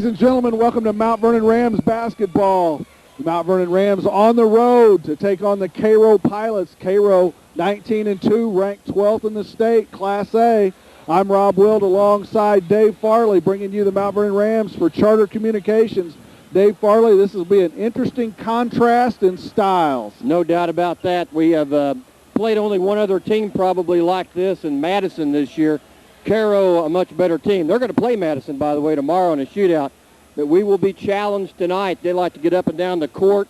Ladies and gentlemen, welcome to Mount Vernon Rams basketball. The Mount Vernon Rams on the road to take on the Cairo Pilots. Cairo 19-2, ranked 12th in the state, Class A. I'm Rob Wild alongside Dave Farley, bringing you the Mount Vernon Rams for Charter Communications. Dave Farley, this will be an interesting contrast in styles. No doubt about that. We have played only one other team probably like this in Madison this year. Cairo, a much better team. They're going to play Madison, by the way, tomorrow in a shootout. But we will be challenged tonight. They like to get up and down the court,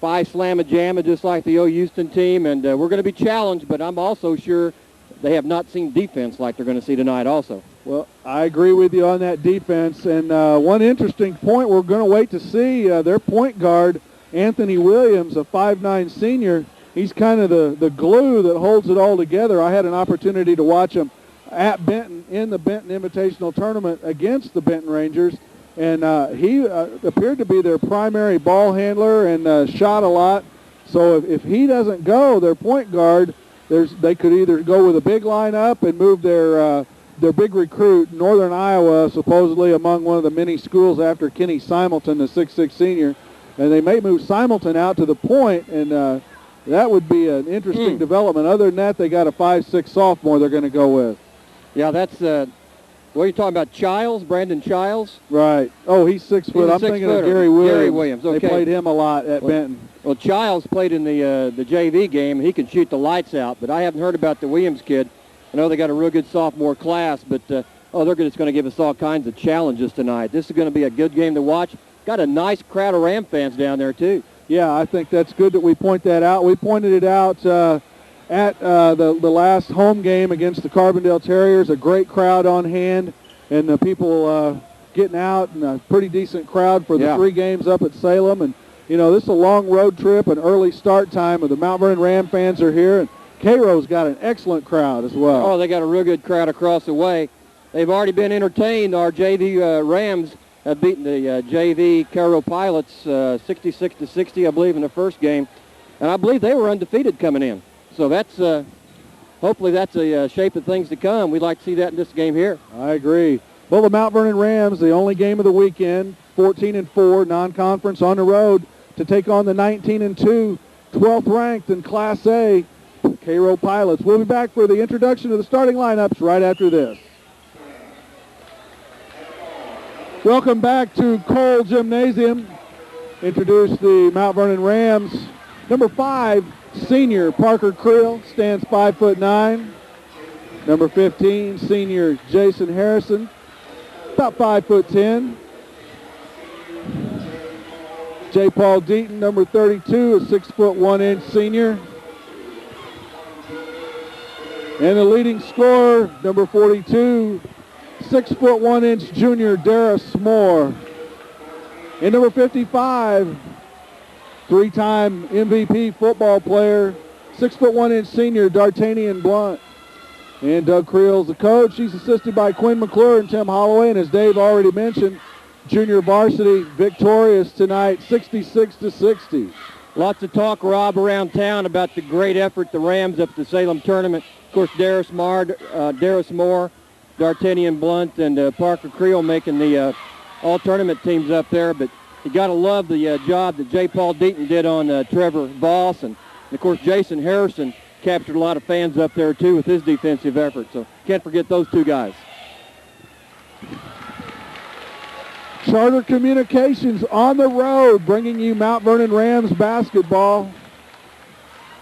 5 slam-a-jamma, just like the Houston team. And we're going to be challenged, but I'm also sure they have not seen defense like they're going to see tonight also. Well, I agree with you on that defense. And one interesting point we're going to wait to see, their point guard, Anthony Williams, a 5'9 senior. He's kind of the glue that holds it all together. I had an opportunity to watch him at Benton in the Benton Invitational Tournament against the Benton Rangers, and he appeared to be their primary ball handler and shot a lot. So if he doesn't go, their point guard, they could either go with a big lineup and move their big recruit, Northern Iowa, supposedly among one of the many schools after Kenny Simelton, the 6'6 senior, and they may move Simelton out to the point, and that would be an interesting development. Other than that, they got a 5'6 sophomore they're going to go with. Yeah, that's, what are you talking about, Childs, Brandon Childs? Right. Oh, he's 6 foot. I'm thinking of Gary Williams. Gary Williams, okay. They played him a lot at Benton. Well, Childs played in the JV game. He can shoot the lights out, but I haven't heard about the Williams kid. I know they got a real good sophomore class, but, they're just going to give us all kinds of challenges tonight. This is going to be a good game to watch. Got a nice crowd of Ram fans down there, too. Yeah, I think that's good that we point that out. We pointed it out at the last home game against the Carbondale Terriers, a great crowd on hand, and the people getting out, and a pretty decent crowd for the 3 games up at Salem. And, you know, this is a long road trip, an early start time, and the Mount Vernon Ram fans are here, and Cairo's got an excellent crowd as well. Oh, they got a real good crowd across the way. They've already been entertained. Our JV Rams have beaten the JV Cairo Pilots 66-60, I believe, in the first game, and I believe they were undefeated coming in. So that's, hopefully that's a shape of things to come. We'd like to see that in this game here. I agree. Well, the Mount Vernon Rams, the only game of the weekend, 14-4, non-conference on the road to take on the 19-2, 12th ranked in Class A, Cairo Pilots. We'll be back for the introduction of the starting lineups right after this. Welcome back to Cole Gymnasium. Introduce the Mount Vernon Rams. Number 5, senior Parker Creel, stands 5'9". Number 15, senior Jason Harrison, about 5'10". J. Paul Deaton, number 32, a 6'1" senior. And the leading scorer, number 42, 6'1" junior Darius Moore. And number 55, 3-time MVP football player, 6'1" senior D'Artagnan Blunt. And Doug Creel's the coach. He's assisted by Quinn McClure and Tim Holloway. And as Dave already mentioned, junior varsity victorious tonight, 66-60. Lots of talk, Rob, around town about the great effort the Rams up at the Salem tournament. Of course, Darius Moore, D'Artagnan Blunt, and Parker Creel making the all-tournament teams up there. But you got to love the job that J. Paul Deaton did on Trevor Voss. And, of course, Jason Harrison captured a lot of fans up there, too, with his defensive effort. So can't forget those 2 guys. Charter Communications on the road, bringing you Mount Vernon Rams basketball.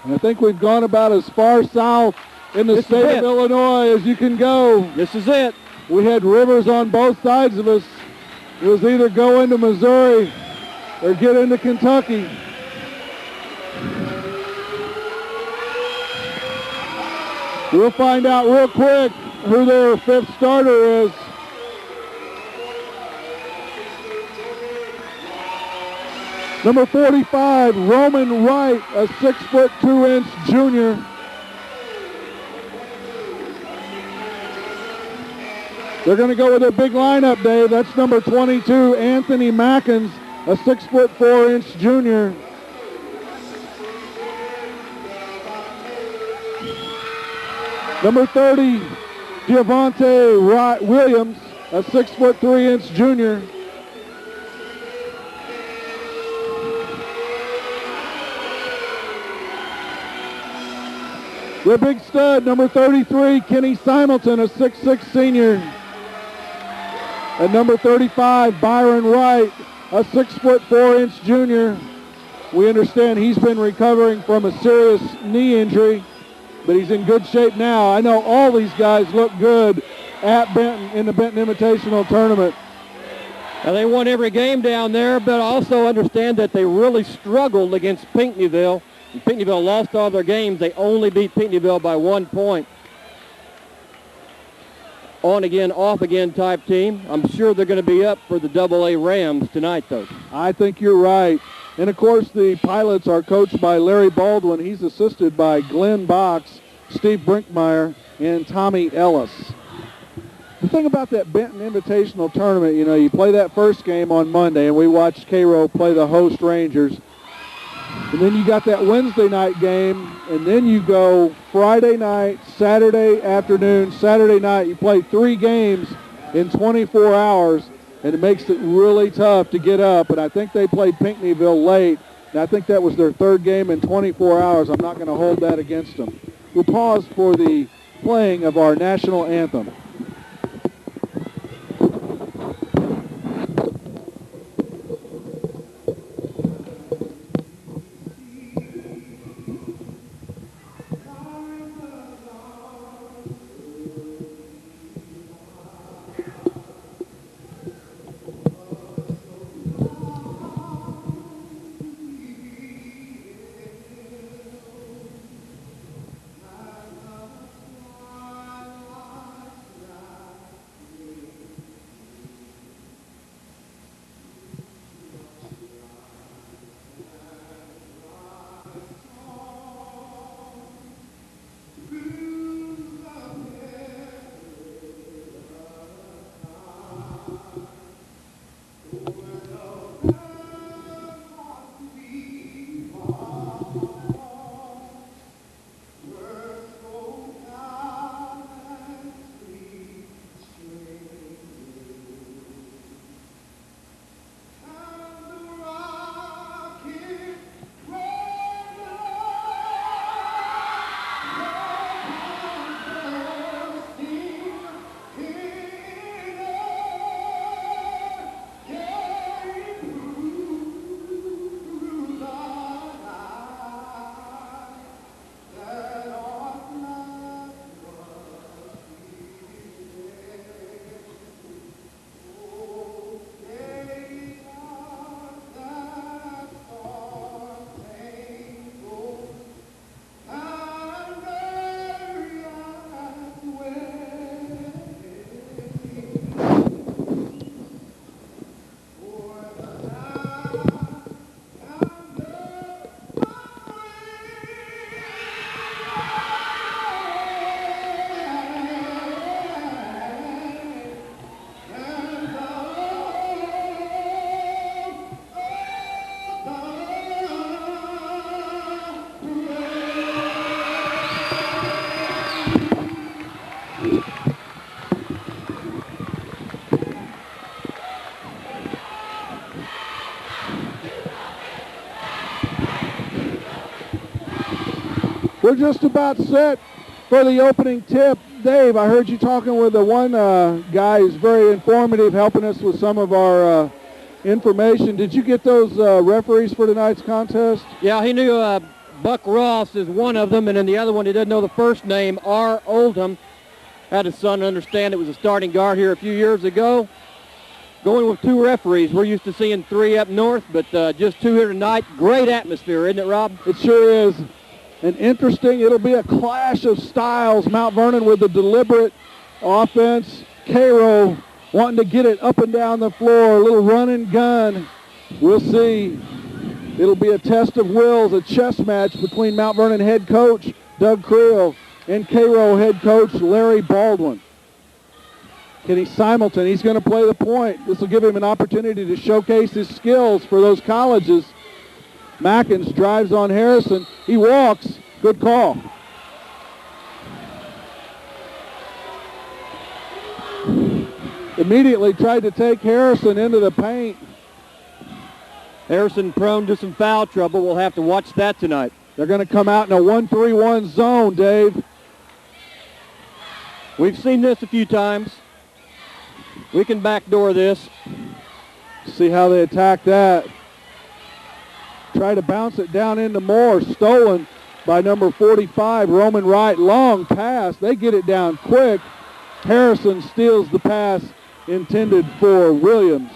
And I think we've gone about as far south in the state of Illinois as you can go. This is it. We had rivers on both sides of us. It was either go into Missouri or get into Kentucky. We'll find out real quick who their 5th starter is. Number 45, Roman Wright, a 6'2" junior. They're going to go with their big lineup, Dave. That's number 22, Anthony Mackins, a 6'4" junior. Number 30, Giavante Williams, a 6'3" junior. The big stud, number 33, Kenny Simelton, a 6'6 senior. At number 35, Byron Wright, a 6'4" junior. We understand he's been recovering from a serious knee injury, but he's in good shape now. I know all these guys look good at Benton in the Benton Invitational Tournament. Now they won every game down there, but also understand that they really struggled against Pinckneyville. And Pinckneyville lost all their games. They only beat Pinckneyville by 1 point. On again, off again type team. I'm sure they're going to be up for the AA Rams tonight, though. I think you're right. And, of course, the Pilots are coached by Larry Baldwin. He's assisted by Glenn Box, Steve Brinkmeyer, and Tommy Ellis. The thing about that Benton Invitational Tournament, you know, you play that first game on Monday, and we watched Cairo play the host Rangers. And then you got that Wednesday night game, and then you go Friday night, Saturday afternoon, Saturday night. You play 3 games in 24 hours, and it makes it really tough to get up. And I think they played Pinckneyville late, and I think that was their 3rd game in 24 hours. I'm not going to hold that against them. We'll pause for the playing of our national anthem. We're just about set for the opening tip. Dave, I heard you talking with the one guy who's very informative, helping us with some of our information. Did you get those referees for tonight's contest? Yeah, he knew Buck Ross is one of them, and then the other one, he didn't know the first name, R. Oldham. Had his son understand it was a starting guard here a few years ago. Going with 2 referees. We're used to seeing 3 up north, but just 2 here tonight. Great atmosphere, isn't it, Rob? It sure is. And interesting, it'll be a clash of styles. Mount Vernon with the deliberate offense. Cairo wanting to get it up and down the floor, a little run and gun. We'll see. It'll be a test of wills, a chess match between Mount Vernon head coach Doug Creel and Cairo head coach Larry Baldwin. Kenny Simelton, he's going to play the point. This will give him an opportunity to showcase his skills for those colleges. Mackins drives on Harrison. He walks. Good call. Immediately tried to take Harrison into the paint. Harrison prone to some foul trouble. We'll have to watch that tonight. They're going to come out in a 1-3-1 zone, Dave. We've seen this a few times. We can backdoor this. See how they attack that. Try to bounce it down into Moore. Stolen by number 45, Roman Wright. Long pass. They get it down quick. Harrison steals the pass intended for Williams.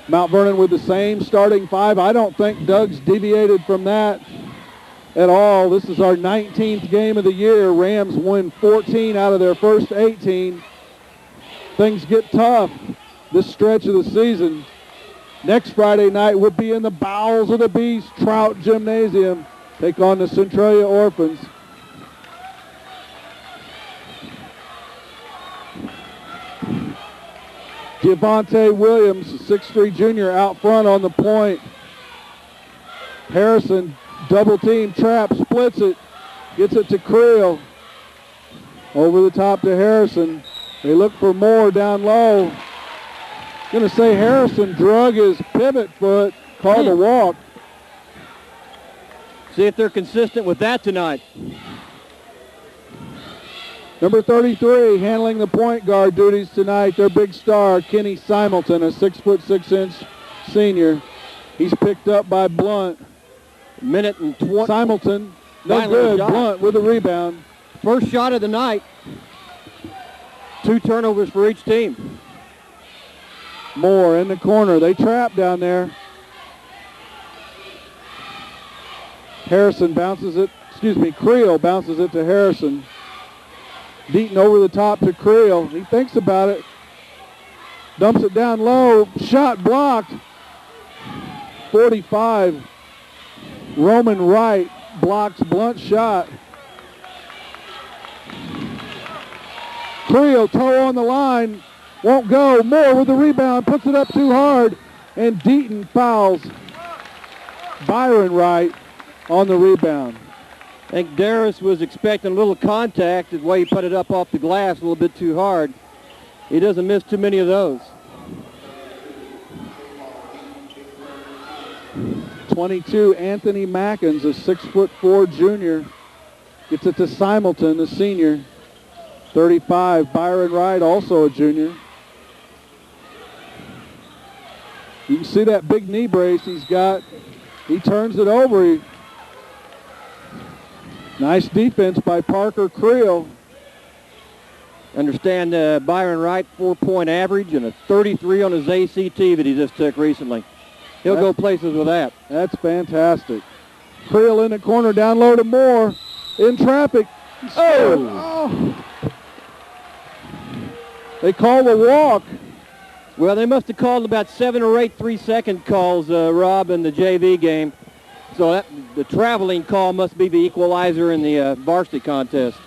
Mount Vernon with the same starting five. I don't think Doug's deviated from that at all. This is our 19th game of the year. Rams win 14 out of their first 18. Things get tough this stretch of the season. Next Friday night, we'll be in the bowels of the beast, Trout Gymnasium. Take on the Centralia Orphans. Devontae Williams, 6'3" junior, out front on the point. Harrison, double team, trap, splits it, gets it to Creel. Over the top to Harrison. They look for Moore down low. Going to say Harrison drug his pivot foot, called a walk. See if they're consistent with that tonight. Number 33 handling the point guard duties tonight, their big star, Kenny Simulton, a 6'6" senior. He's picked up by Blunt. Minute and 20. Simulton, no good. Blunt with a rebound. First shot of the night. 2 turnovers for each team. Moore in the corner. They trap down there. Harrison bounces it. Creel bounces it to Harrison. Deaton over the top to Creel. He thinks about it. Dumps it down low. Shot blocked. 45. Roman Wright blocks Blunt's shot. Creel, toe on the line. Won't go. Moore with the rebound. Puts it up too hard. And Deaton fouls Byron Wright on the rebound. I think Darius was expecting a little contact the way he put it up off the glass a little bit too hard. He doesn't miss too many of those. 22, Anthony Mackins, a 6'4" junior. Gets it to Simulton, the senior. 35, Byron Wright, also a junior. You can see that big knee brace he's got. He turns it over. Nice defense by Parker Creel. Understand Byron Wright, 4-point average and a 33 on his ACT that he just took recently. He'll go places with that. That's fantastic. Creel in the corner, down low to Moore. In traffic. Oh! They call the walk. Well, they must have called about 7 or 8 3-second calls, Rob, in the JV game. So the traveling call must be the equalizer in the varsity contest.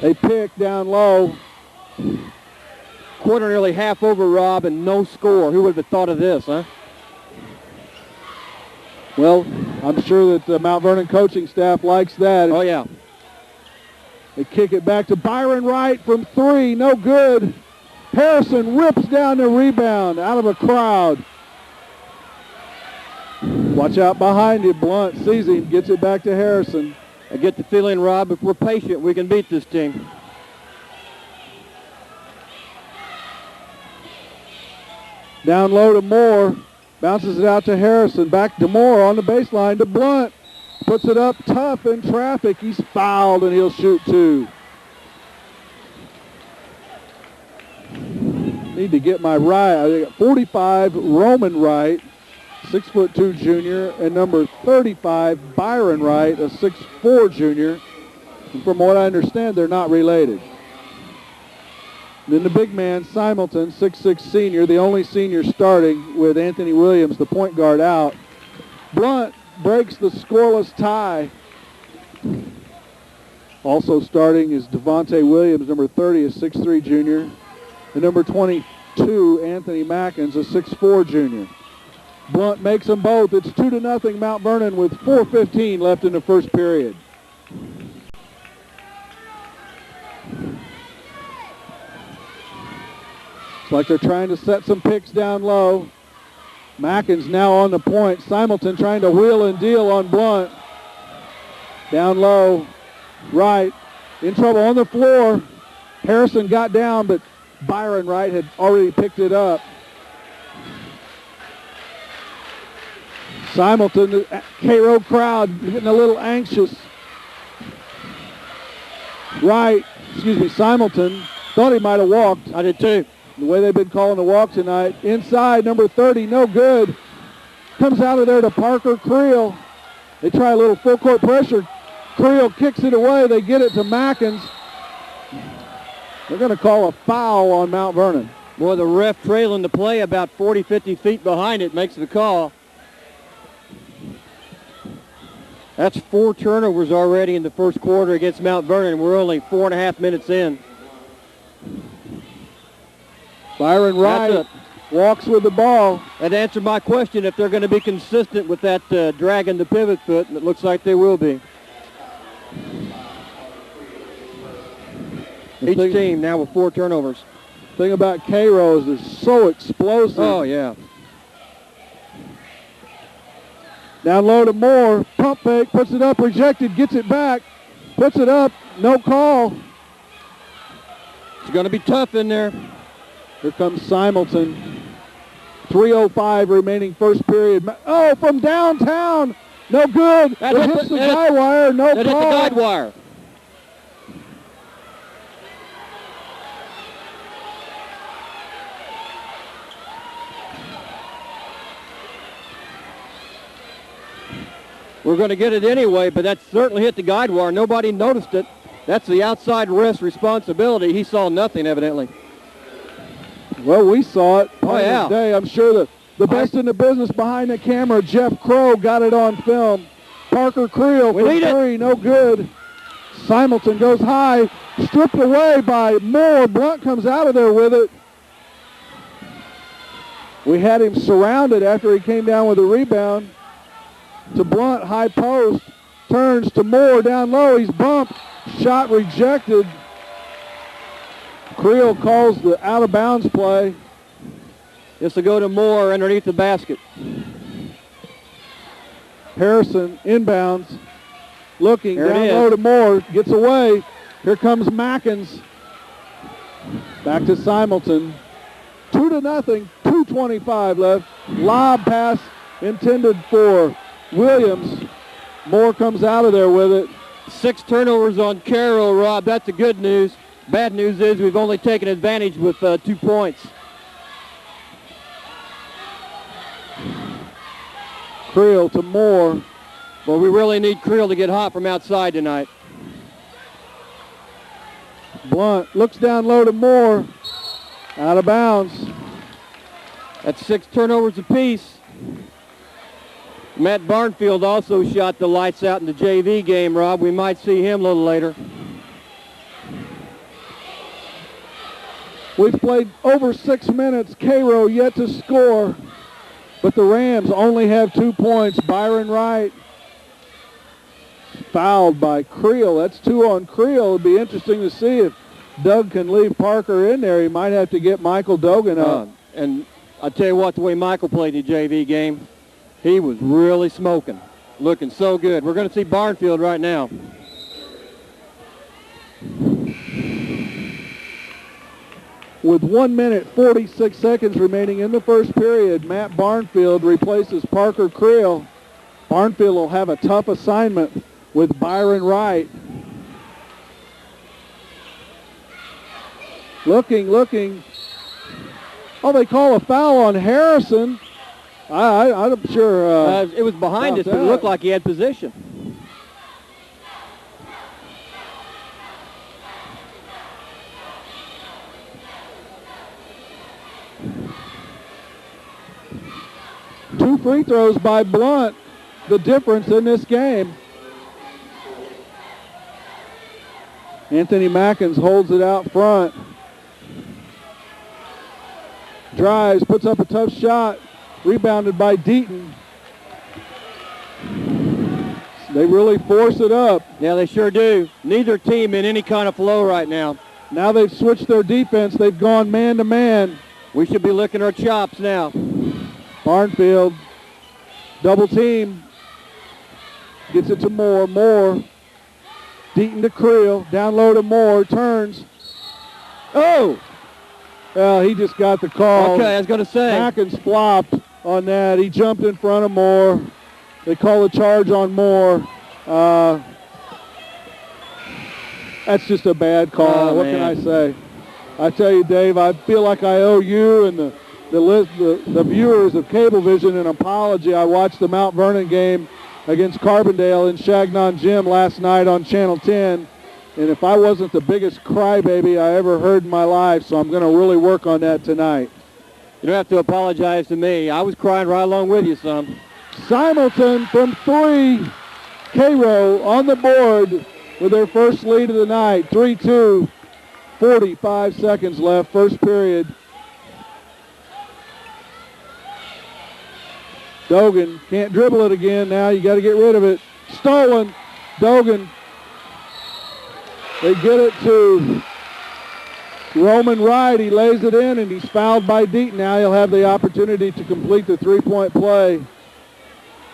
They pick down low. Quarter nearly half over, Rob, and no score. Who would have thought of this, huh? Well, I'm sure that the Mount Vernon coaching staff likes that. Oh, yeah. They kick it back to Byron Wright from 3. No good. Harrison rips down the rebound out of a crowd. Watch out behind you. Blunt sees him, gets it back to Harrison. I get the feeling, Rob, if we're patient, we can beat this team. Down low to Moore. Bounces it out to Harrison. Back to Moore on the baseline to Blunt. Puts it up tough in traffic. He's fouled and he'll shoot 2. Need to get my right. I got 45, Roman Wright, 6'2" junior, and number 35, Byron Wright, a 6'4" junior. And from what I understand, they're not related. Then the big man, Simulton, 6'6" senior, the only senior starting with Anthony Williams, the point guard, out. Blunt breaks the scoreless tie. Also starting is Devontae Williams, number 30, a 6'3" junior. And number 22, Anthony Mackins, a 6'4" junior. Blunt makes them both. It's 2-0 Mount Vernon with 4:15 left in the first period. Looks like they're trying to set some picks down low. Mackins now on the point. Simelton trying to wheel and deal on Blunt. Down low, Wright in trouble on the floor. Harrison got down, but Byron Wright had already picked it up. Simelton, the Cairo crowd getting a little anxious. Simelton thought he might have walked. I did too. The way they've been calling the walk tonight. Inside, number 30, no good. Comes out of there to Parker Creel. They try a little full court pressure. Creel kicks it away. They get it to Mackins. They're going to call a foul on Mount Vernon. Boy, the ref trailing the play about 40, 50 feet behind it makes the call. That's 4 turnovers already in the first quarter against Mount Vernon. We're only 4.5 minutes in. Byron Wright walks with the ball. That answered my question if they're going to be consistent with that dragging the pivot foot, and it looks like they will be. Each team now with 4 turnovers. The thing about Cairo is they're so explosive. Oh, yeah. Down low to Moore. Pump fake, puts it up, rejected, gets it back. Puts it up, no call. It's going to be tough in there. Here comes Simelton. 3:05 remaining first period. Oh, from downtown. No good. It hits the guide wire. No call. That hit the guide wire. We're going to get it anyway, but that certainly hit the guide wire. Nobody noticed it. That's the outside ref's responsibility. He saw nothing, evidently. Well, we saw it. Oh, yeah. Today. I'm sure the best in the business behind the camera, Jeff Crow, got it on film. Parker Creel for 3, no good. Simelton goes high, stripped away by Moore. Blunt comes out of there with it. We had him surrounded after he came down with a rebound. To Blunt, high post, turns to Moore down low. He's bumped, shot rejected. Creel calls the out-of-bounds play. This will go to Moore underneath the basket. Harrison inbounds, looking there down low to Moore, gets away. Here comes Mackins. Back to Simelton. 2-0, 2:25 left. Lob pass intended for Williams. Moore comes out of there with it. 6 turnovers on Cairo, Rob. That's the good news. Bad news is we've only taken advantage with 2 points. Creel to Moore. Well, we really need Creel to get hot from outside tonight. Blunt looks down low to Moore. Out of bounds. That's 6 turnovers apiece. Matt Barnfield also shot the lights out in the JV game, Rob. We might see him a little later. We've played over 6 minutes. Cairo yet to score. But the Rams only have 2 points. Byron Wright fouled by Creel. That's 2 on Creel. It'd be interesting to see if Doug can leave Parker in there. He might have to get Michael Dogan up. And I tell you what, the way Michael played the JV game, he was really smoking, looking so good. We're going to see Barnfield right now. With 1 minute, 46 seconds remaining in the first period, Matt Barnfield replaces Parker Creel. Barnfield will have a tough assignment with Byron Wright. Looking. Oh, they call a foul on Harrison. I'm sure. It was behind us, but it looked like he had position. Two free throws by Blunt, the difference in this game. Anthony Mackins holds it out front. Drives, puts up a tough shot. Rebounded by Deaton. They really force it up. Yeah, they sure do. Neither team in any kind of flow right now. Now they've switched their defense. They've gone man-to-man. We should be licking our chops now. Barnfield, double team. Gets it to Moore. Moore. Deaton to Creel. Down low to Moore. Turns. Oh! Well, he just got the call. Okay, I was going to say. Mackins flopped on that. He jumped in front of Moore. They call a charge on Moore. That's just a bad call. What can I say? I tell you, Dave, I feel like I owe you and the viewers of Cablevision an apology. I watched the Mount Vernon game against Carbondale in Chagnon Gym last night on Channel 10. And if I wasn't the biggest crybaby I ever heard in my life, so I'm going to really work on that tonight. You don't have to apologize to me. I was crying right along with you, son. Simonton from 3. Cairo on the board with their first lead of the night. 3-2. 45 seconds left, first period. Dogan can't dribble it again now. You got to get rid of it. Stolen. Dogan. They get it to Roman Wright. He lays it in, and he's fouled by Deaton. Now he'll have the opportunity to complete the three-point play.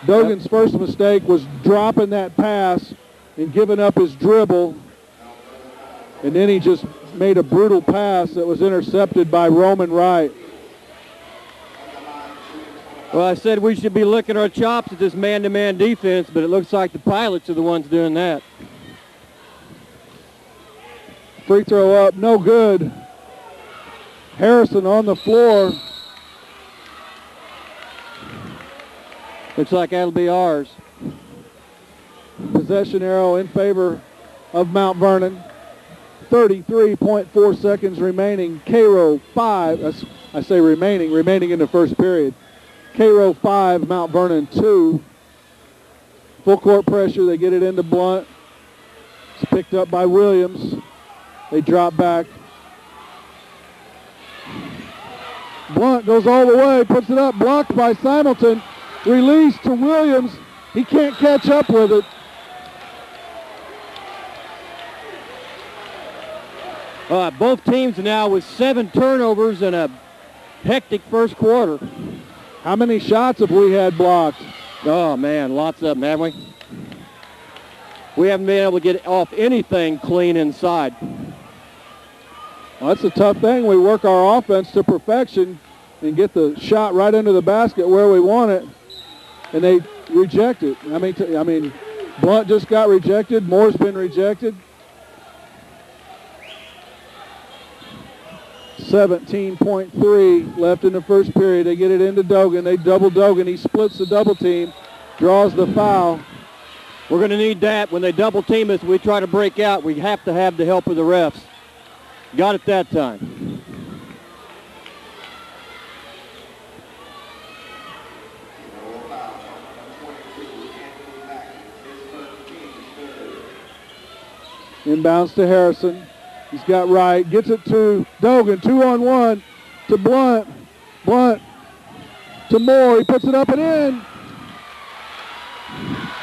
Dogan's first mistake was dropping that pass and giving up his dribble. And then he just made a brutal pass that was intercepted by Roman Wright. Well, I said we should be licking our chops at this man-to-man defense, but it looks like the Pilots are the ones doing that. Free throw up, no good. Harrison on the floor. Looks like that'll be ours. Possession arrow in favor of Mount Vernon. 33.4 seconds remaining. Cairo 5. I say remaining in the first period. Cairo 5, Mount Vernon 2. Full court pressure. They get it into Blunt. It's picked up by Williams. They drop back. Blunt goes all the way, puts it up, blocked by Simonton. Release to Williams. He can't catch up with it. Both teams now with 7 turnovers and a hectic first quarter. How many shots have we had blocked? Oh, man, lots of them, haven't we? We haven't been able to get off anything clean inside. Well, that's a tough thing. We work our offense to perfection and get the shot right into the basket where we want it, and they reject it. I mean, Blunt just got rejected. Moore's been rejected. 17.3 left in the first period. They get it into Dogan. They double Dogan. He splits the double team, draws the foul. We're going to need that. When they double team us, we try to break out. We have to have the help of the refs. Got it that time. Inbounds to Harrison. He's got Wright. Gets it to Dogan. 2-on-1 to Blunt. Blunt to Moore. He puts it up and in.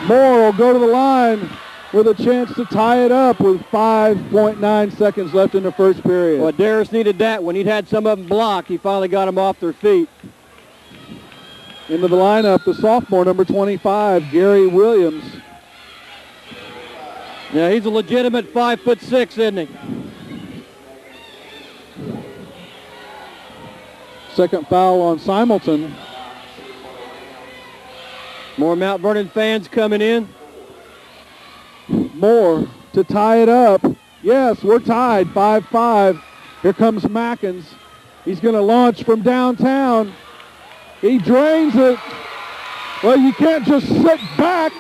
Moore will go to the line with a chance to tie it up with 5.9 seconds left in the first period. Well, Darius needed that. When he'd had some of them blocked, he finally got them off their feet. Into the lineup, the sophomore, number 25, Gary Williams. Yeah, he's a legitimate 5'6", isn't he? Second foul on Simonton. More Mount Vernon fans coming in. Moore to tie it up. Yes, we're tied, 5-5. Here comes Mackins. He's going to launch from downtown. He drains it. Well, you can't just sit back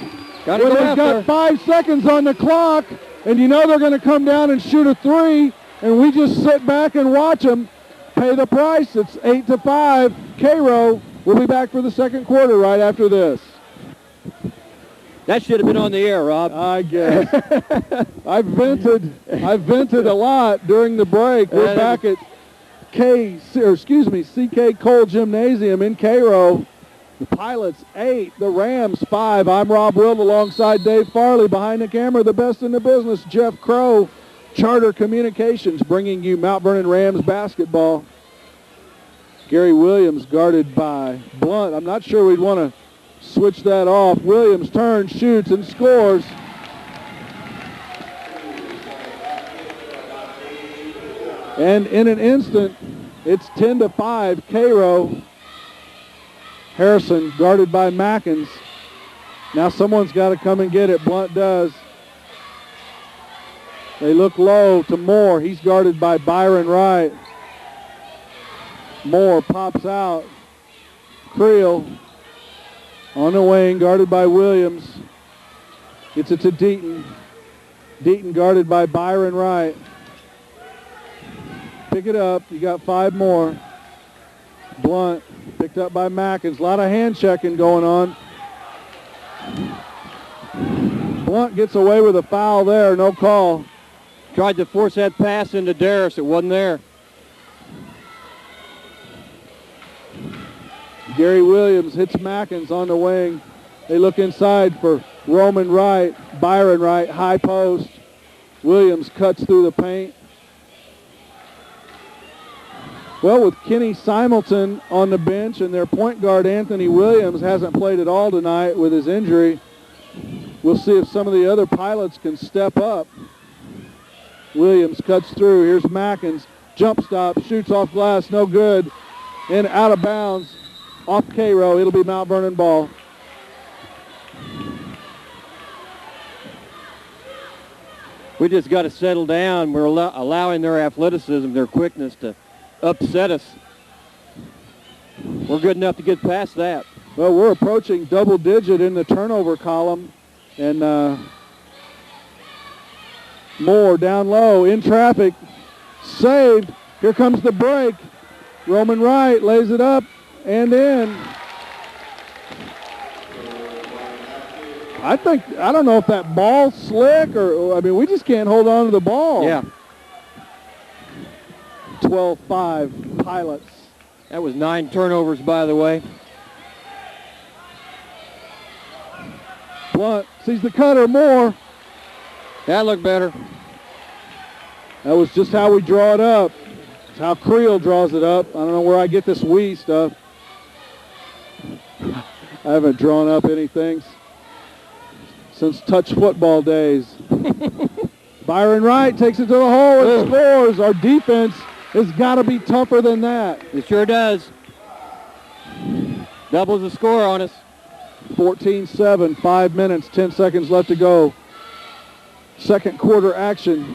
when they've got 5 seconds on the clock, and you know they're going to come down and shoot a three, and we just sit back and watch them pay the price. It's 8-5. Cairo will be back for the second quarter right after this. That should have been on the air, Rob. I guess. I've vented a lot during the break. We're back at CK Cole Gymnasium in Cairo. The Pilots 8, the Rams 5. I'm Rob Wild alongside Dave Farley. Behind the camera, the best in the business, Jeff Crow. Charter Communications bringing you Mount Vernon Rams basketball. Gary Williams guarded by Blunt. I'm not sure we'd want to switch that off. Williams turns, shoots, and scores. And in an instant, it's 10-5, Cairo. Harrison guarded by Mackins. Now someone's got to come and get it. Blunt does. They look low to Moore. He's guarded by Byron Wright. Moore pops out. Creel on the wing, guarded by Williams. Gets it to Deaton. Deaton guarded by Byron Wright. Pick it up. You got 5 more. Blunt picked up by Mackins. A lot of hand checking going on. Blunt gets away with a foul there. No call. Tried to force that pass into Darris. It wasn't there. Gary Williams hits Mackins on the wing. They look inside for Roman Wright. Byron Wright, high post. Williams cuts through the paint. Well, with Kenny Simelton on the bench and their point guard Anthony Williams hasn't played at all tonight with his injury, we'll see if some of the other pilots can step up. Williams cuts through. Here's Mackins. Jump stop. Shoots off glass. No good. And out of bounds. Off Cairo. It'll be Mount Vernon ball. We just got to settle down. We're allowing their athleticism, their quickness to upset us. We're good enough to get past that. Well, we're approaching double digit in the turnover column. And Moore down low in traffic. Saved. Here comes the break. Roman Wright lays it up and in. I don't know if that ball's slick or, I mean, we just can't hold on to the ball. Yeah. 12-5 Pilots. That was 9 turnovers, by the way. Blunt sees the cutter. Moore. That looked better. That was just how we draw it up. It's how Creel draws it up. I don't know where I get this "we" stuff. I haven't drawn up anything since touch football days. Byron Wright takes it to the hole and scores. Our defense has got to be tougher than that. It sure does. Doubles the score on us. 14-7, 5 minutes, 10 seconds left to go. Second quarter action.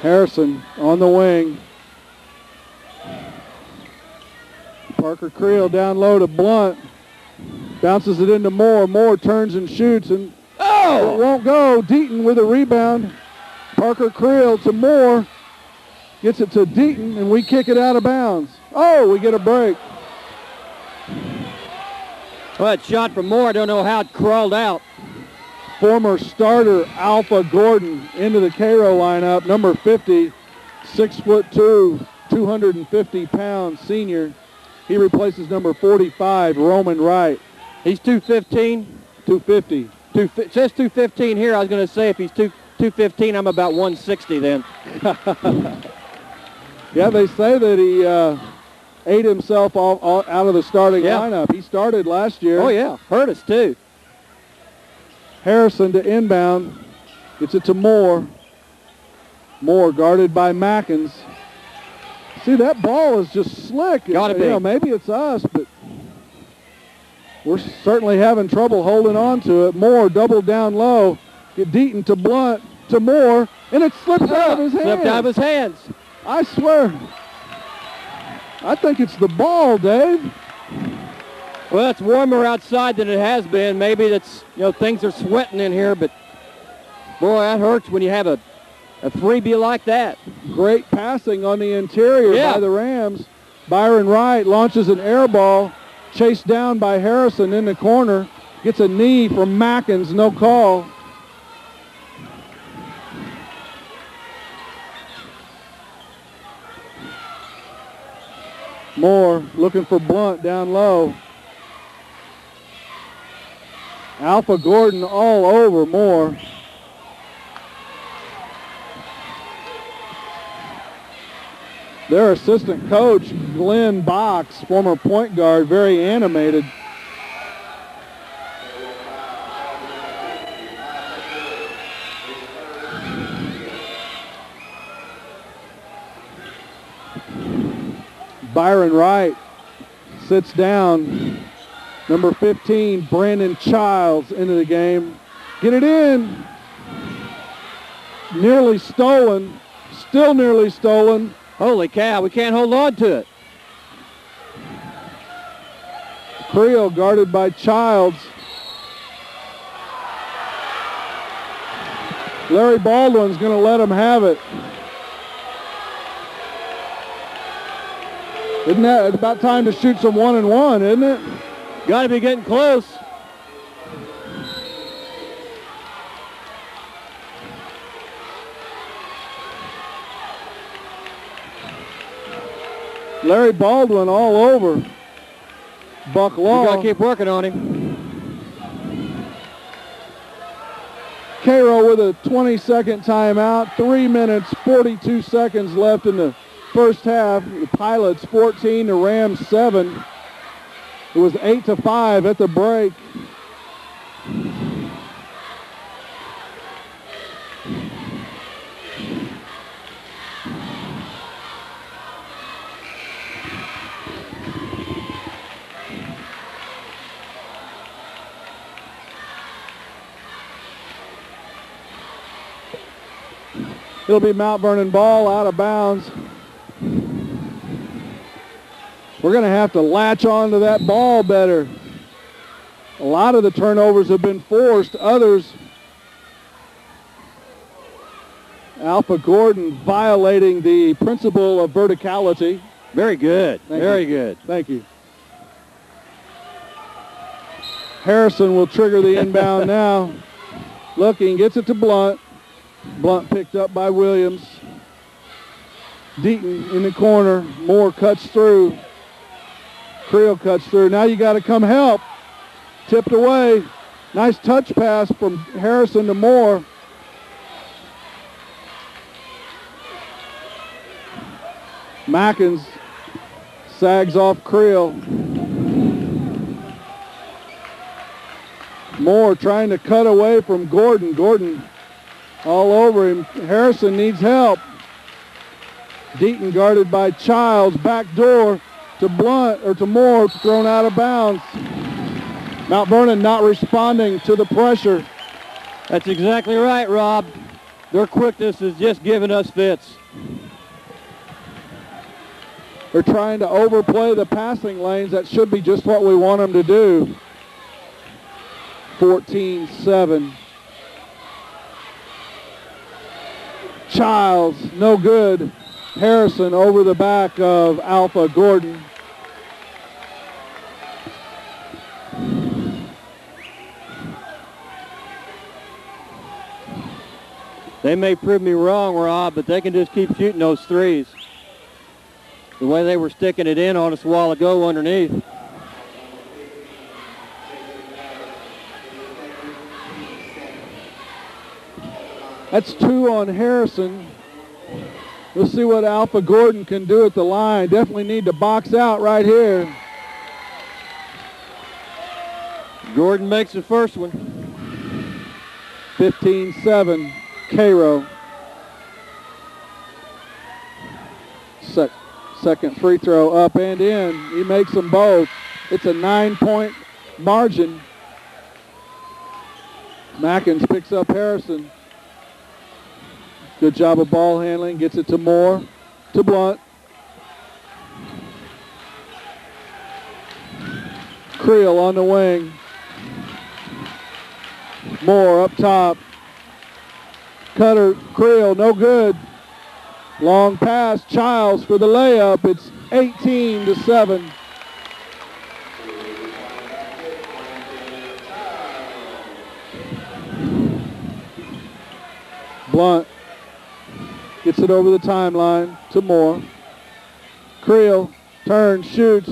Harrison on the wing. Parker Creel down low to Blunt. Bounces it into Moore. Moore turns and shoots, and it won't go. Deaton with a rebound. Parker Creel to Moore. Gets it to Deaton, and we kick it out of bounds. Oh, we get a break. Well, that shot from Moore, I don't know how it crawled out. Former starter Alpha Gordon into the Cairo lineup. Number 50, 6'2", 250-pound senior. He replaces number 45, Roman Wright. He's 215? 250. It says 215 here. I was going to say if he's 215, I'm about 160 then. Yeah, they say that he ate himself all out of the starting lineup. He started last year. Oh, yeah. Hurt us, too. Harrison to inbound. Gets it to Moore. Moore guarded by Mackins. See, that ball is just slick. Gotta be. You know, maybe it's us, but we're certainly having trouble holding on to it. Moore doubled down low. Get Deaton to Blunt to Moore, and it slips out of his hands. Slipped out of his hands. I swear. I think it's the ball, Dave. Well, it's warmer outside than it has been. Maybe that's, things are sweating in here, but boy, that hurts when you have a freebie like that. Great passing on the interior by the Rams. Byron Wright launches an air ball, chased down by Harrison in the corner. Gets a knee from Mackins, no call. Moore looking for Blunt down low. Alpha Gordon all over Moore. Their assistant coach, Glenn Box, former point guard, very animated. Byron Wright sits down. Number 15, Brandon Childs, into the game. Get it in. Nearly stolen. Still nearly stolen. Holy cow, we can't hold on to it. Creel guarded by Childs. Larry Baldwin's going to let him have it. Isn't that about time to shoot some 1-and-1, isn't it? Got to be getting close. Larry Baldwin all over Buck Law. We got to keep working on him. Cairo with a 20-second timeout. 3 minutes, 42 seconds left in the first half. The Pilots 14, the Rams 7. It was 8-5 at the break. It'll be Mount Vernon ball out of bounds. We're going to have to latch on to that ball better. A lot of the turnovers have been forced. Others, Alpha Gordon violating the principle of verticality. Very good. Very good. Thank you. Harrison will trigger the inbound now. Looking, gets it to Blunt. Blunt picked up by Williams. Deaton in the corner. Moore cuts through. Creel cuts through. Now you got to come help. Tipped away. Nice touch pass from Harrison to Moore. Mackins sags off Creel. Moore trying to cut away from Gordon. Gordon all over him. Harrison needs help. Deaton guarded by Childs. Back door to Blunt, or to Moore, thrown out of bounds. Mount Vernon not responding to the pressure. That's exactly right, Rob. Their quickness is just giving us fits. They're trying to overplay the passing lanes. That should be just what we want them to do. 14-7. Childs, no good. Harrison over the back of Alpha Gordon. They may prove me wrong, Rob, but they can just keep shooting those threes. The way they were sticking it in on us a while ago underneath. That's 2 on Harrison. We'll see what Alpha Gordon can do at the line. Definitely need to box out right here. Gordon makes the first one. 15-7, Cairo. Second free throw up and in. He makes them both. It's a 9-point margin. Mackins picks up Harrison. Good job of ball handling. Gets it to Moore, to Blunt. Creel on the wing. Moore up top. Cutter, Creel, no good. Long pass, Childs for the layup. It's 18-7. Blunt gets it over the timeline to Moore. Creel turns, shoots,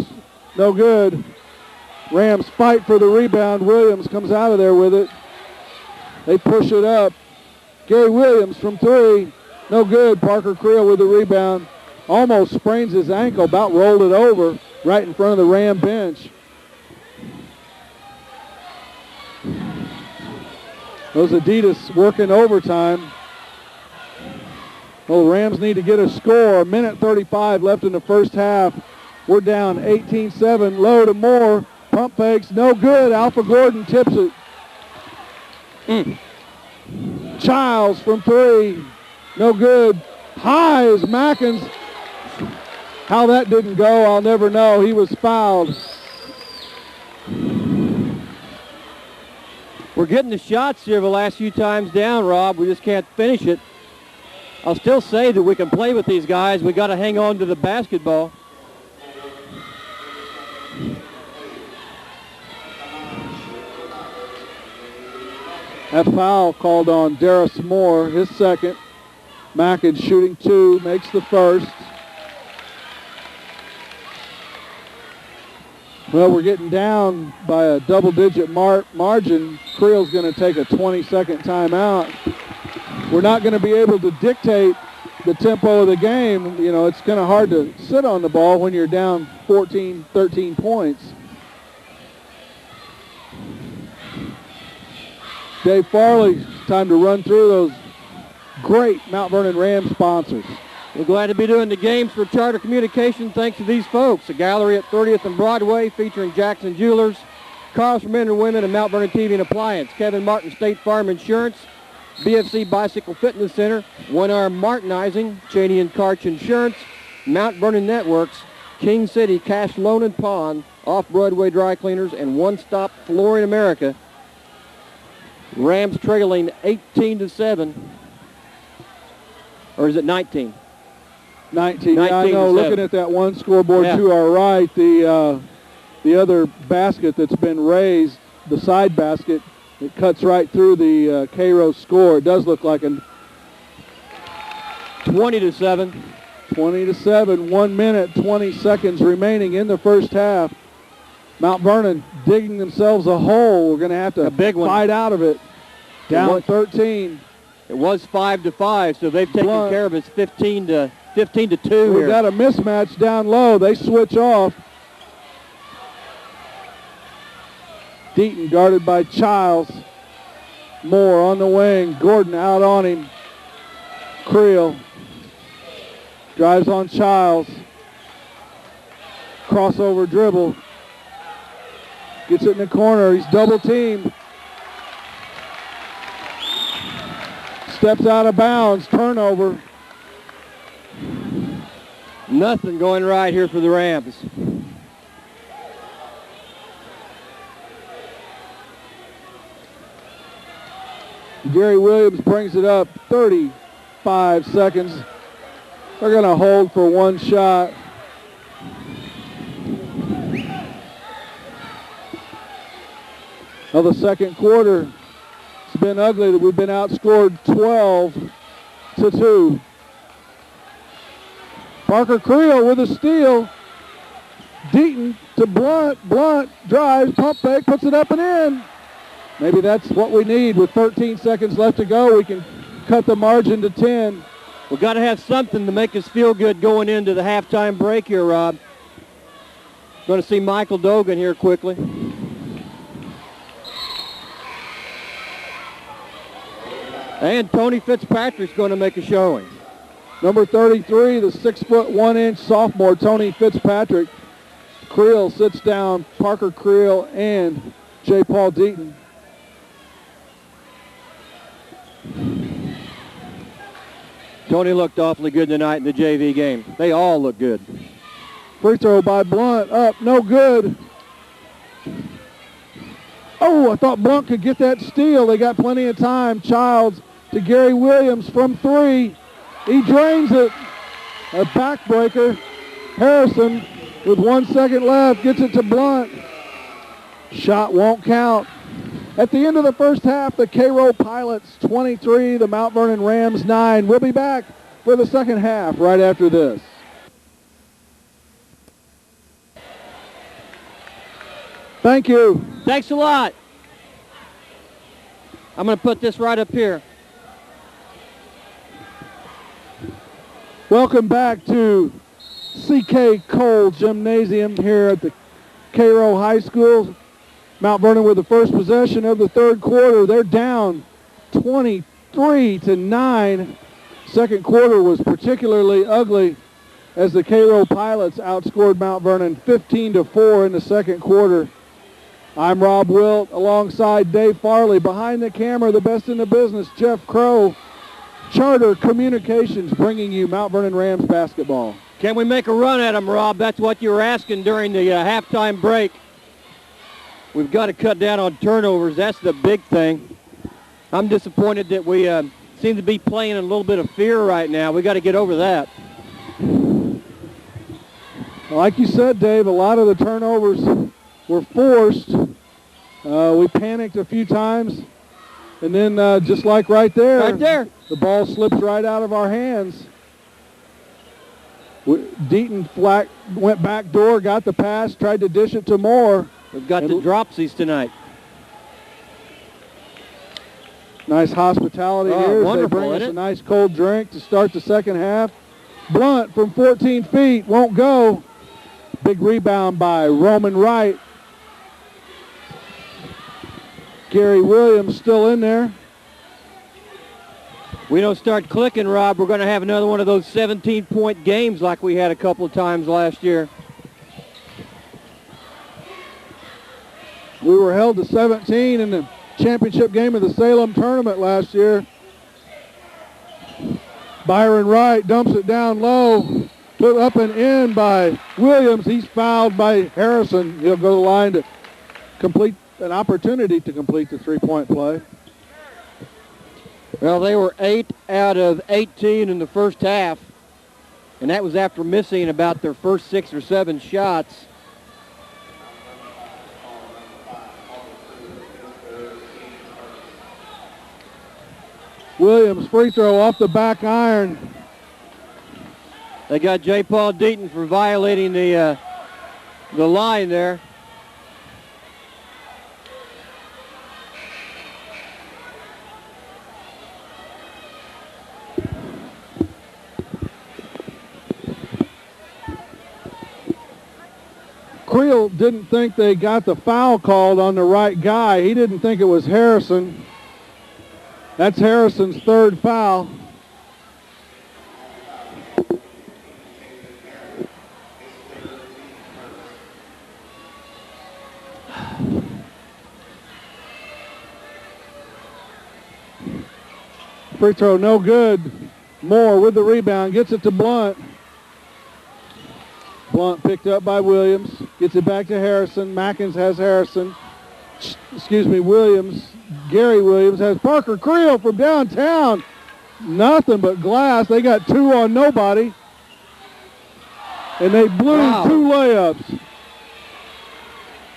no good. Rams fight for the rebound. Williams comes out of there with it. They push it up. Gary Williams from 3, no good. Parker Creel with the rebound. almost sprains his ankle, about rolled it over right in front of the Ram bench. Those Adidas working overtime. Well, the Rams need to get a score. A minute 35 left in the first half. We're down 18-7. Low to Moore. Pump fakes, no good. Alpha Gordon tips it. Childs from three, no good. High is Mackins. How that didn't go, I'll never know. He was fouled. We're getting the shots here the last few times down, Rob. We just can't finish it. I'll still say that we can play with these guys. We got to hang on to the basketball. That foul called on Darius Moore, his second. Mackins shooting two, makes the first. Well, we're getting down by a double-digit margin. Creel's going to take a 20-second timeout. We're not going to be able to dictate the tempo of the game. You know, it's kind of hard to sit on the ball when you're down 14, 13 points. Dave Farley, time to run through those great Mount Vernon Ram sponsors. We're glad to be doing the games for Charter Communications thanks to these folks. A gallery at 30th and Broadway featuring Jackson Jewelers, Cars for Men and Women, and Mount Vernon TV and Appliance, Kevin Martin State Farm Insurance, BFC Bicycle Fitness Center, One Arm Martinizing, Cheney and Karch Insurance, Mount Vernon Networks, King City Cash Loan and Pawn, Off-Broadway Dry Cleaners, and One Stop Flooring America. Rams trailing 18-7. Or is it 19? 19. Yeah, I know. Looking at that one scoreboard to our right, the other basket that's been raised, the side basket, it cuts right through the Cairo score. It does look like a 20-7. 20-7. 1 minute, 20 seconds remaining in the first half. Mount Vernon digging themselves a hole. We're going to have to fight out of it. Down 13. It was 5-5, so they've taken care of it. 15-2 here. We've got a mismatch down low. They switch off. Deaton guarded by Childs. Moore on the wing. Gordon out on him. Creel drives on Childs. Crossover dribble. Gets it in the corner. He's double teamed. Steps out of bounds. Turnover. Nothing going right here for the Rams. Gary Williams brings it up. 35 seconds. They're going to hold for one shot. Well, the second quarter, it's been ugly. We've been outscored 12-2. Parker Creel with a steal. Deaton to Blunt. Blunt drives, pump fake, puts it up and in. Maybe that's what we need. With 13 seconds left to go, we can cut the margin to 10. We've got to have something to make us feel good going into the halftime break here, Rob. Going to see Michael Dogan here quickly. And Tony Fitzpatrick's going to make a showing. Number 33, the 6'1" sophomore, Tony Fitzpatrick. Creel sits down, Parker Creel and J. Paul Deaton. Tony looked awfully good tonight in the JV game. They all look good. Free throw by Blunt, up, no good. Oh, I thought Blunt could get that steal. They got plenty of time. Childs to Gary Williams from three. He drains it. A backbreaker. Harrison with 1 second left gets it to Blunt. Shot won't count. At the end of the first half, the Cairo Pilots 23, the Mount Vernon Rams 9. We'll be back for the second half right after this. Thank you. Thanks a lot. I'm going to put this right up here. Welcome back to C.K. Cole Gymnasium here at the Cairo High School. Mount Vernon with the first possession of the third quarter. They're down 23-9. Second quarter was particularly ugly as the Cairo Pilots outscored Mount Vernon 15-4 in the second quarter. I'm Rob Wilt alongside Dave Farley. Behind the camera, the best in the business, Jeff Crow. Charter Communications bringing you Mount Vernon Rams basketball. Can we make a run at them, Rob? That's what you were asking during the halftime break. We've got to cut down on turnovers. That's the big thing. I'm disappointed that we seem to be playing in a little bit of fear right now. We got to get over that. Like you said, Dave, a lot of the turnovers were forced. We panicked a few times, and then just like right there, the ball slips right out of our hands. Deaton went back door, got the pass, tried to dish it to Moore. We've got the dropsies tonight. Nice hospitality here. They bring us a nice cold drink to start the second half. Blunt from 14 feet, won't go. Big rebound by Roman Wright. Gary Williams still in there. We don't start clicking, Rob, we're going to have another one of those 17-point games like we had a couple of times last year. We were held to 17 in the championship game of the Salem tournament last year. Byron Wright dumps it down low. Put up and in by Williams. He's fouled by Harrison. He'll go to the line to complete an opportunity to complete the three-point play. Well, they were 8 out of 18 in the first half, and that was after missing about their first 6 or 7 shots. Williams free throw off the back iron. They got J. Paul Deaton for violating the line there. Creel didn't think they got the foul called on the right guy. He didn't think it was Harrison. That's Harrison's third foul. Free throw no good. Moore with the rebound, gets it to Blunt. Blunt picked up by Williams, gets it back to Harrison. Mackins has Harrison. Williams. Gary Williams has Parker Creel from downtown. Nothing but glass. They got 2 on nobody. And they blew 2 layups.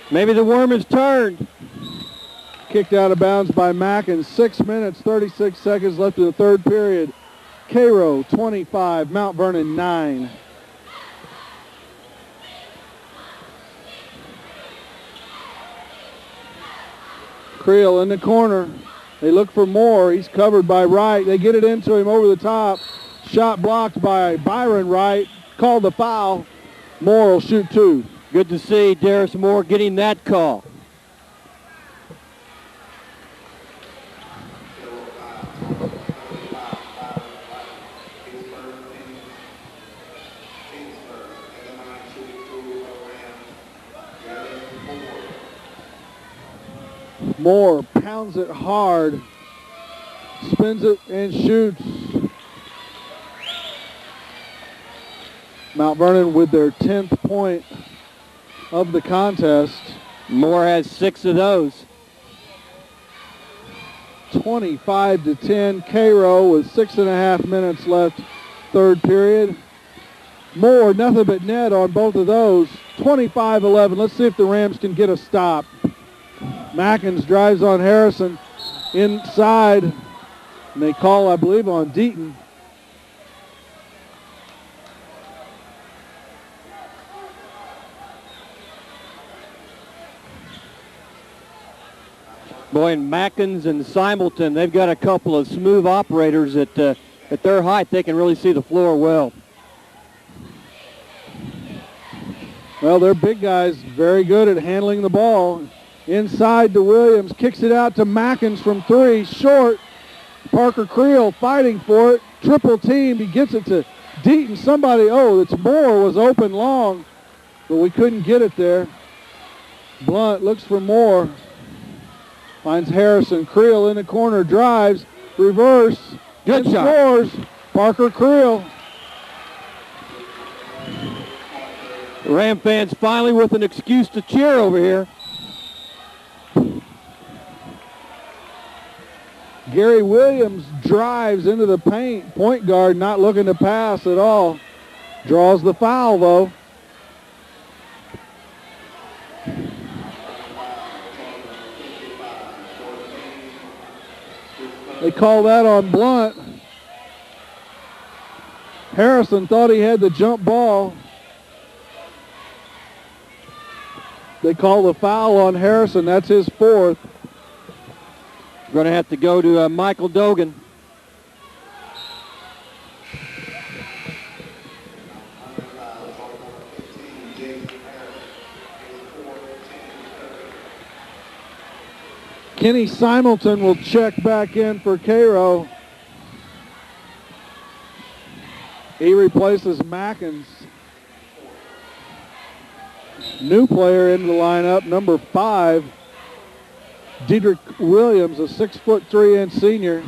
Maybe the worm has turned. Kicked out of bounds by Mackins. 6 minutes, 36 seconds left in the third period. Cairo 25, Mount Vernon 9. Creel in the corner. They look for Moore. He's covered by Wright. They get it into him over the top. Shot blocked by Byron Wright. Called the foul. Moore will shoot 2. Good to see Darius Moore getting that call. Moore pounds it hard, spins it and shoots. Mount Vernon with their 10th point of the contest. Moore has 6 of those. 25-10, Cairo with 6.5 minutes left, third period. Moore, nothing but net on both of those. 25-11. Let's see if the Rams can get a stop. Mackins drives on Harrison inside, and they call, I believe, on Deaton. Boy, and Mackins and Simelton, they've got a couple of smooth operators that At their height, they can really see the floor well. Well, their big guys very good at handling the ball. Inside to Williams, kicks it out to Mackins from three, short. Parker Creel fighting for it, triple teamed. He gets it to Deaton. Somebody, it's Moore, was open long, but we couldn't get it there. Blunt looks for Moore, finds Harrison. Creel in the corner, drives, reverse, good shot. Scores. Parker Creel. Ram fans finally with an excuse to cheer over here. Gary Williams drives into the paint. Point guard not looking to pass at all. Draws the foul, though. They call that on Blunt. Harrison thought he had the jump ball. They call the foul on Harrison. That's his fourth. Going to have to go to Michael Dogan. Kenny Simelton will check back in for Cairo. He replaces Mackins. New player in the lineup, number 5. Dedrick Williams, a 6'3" senior.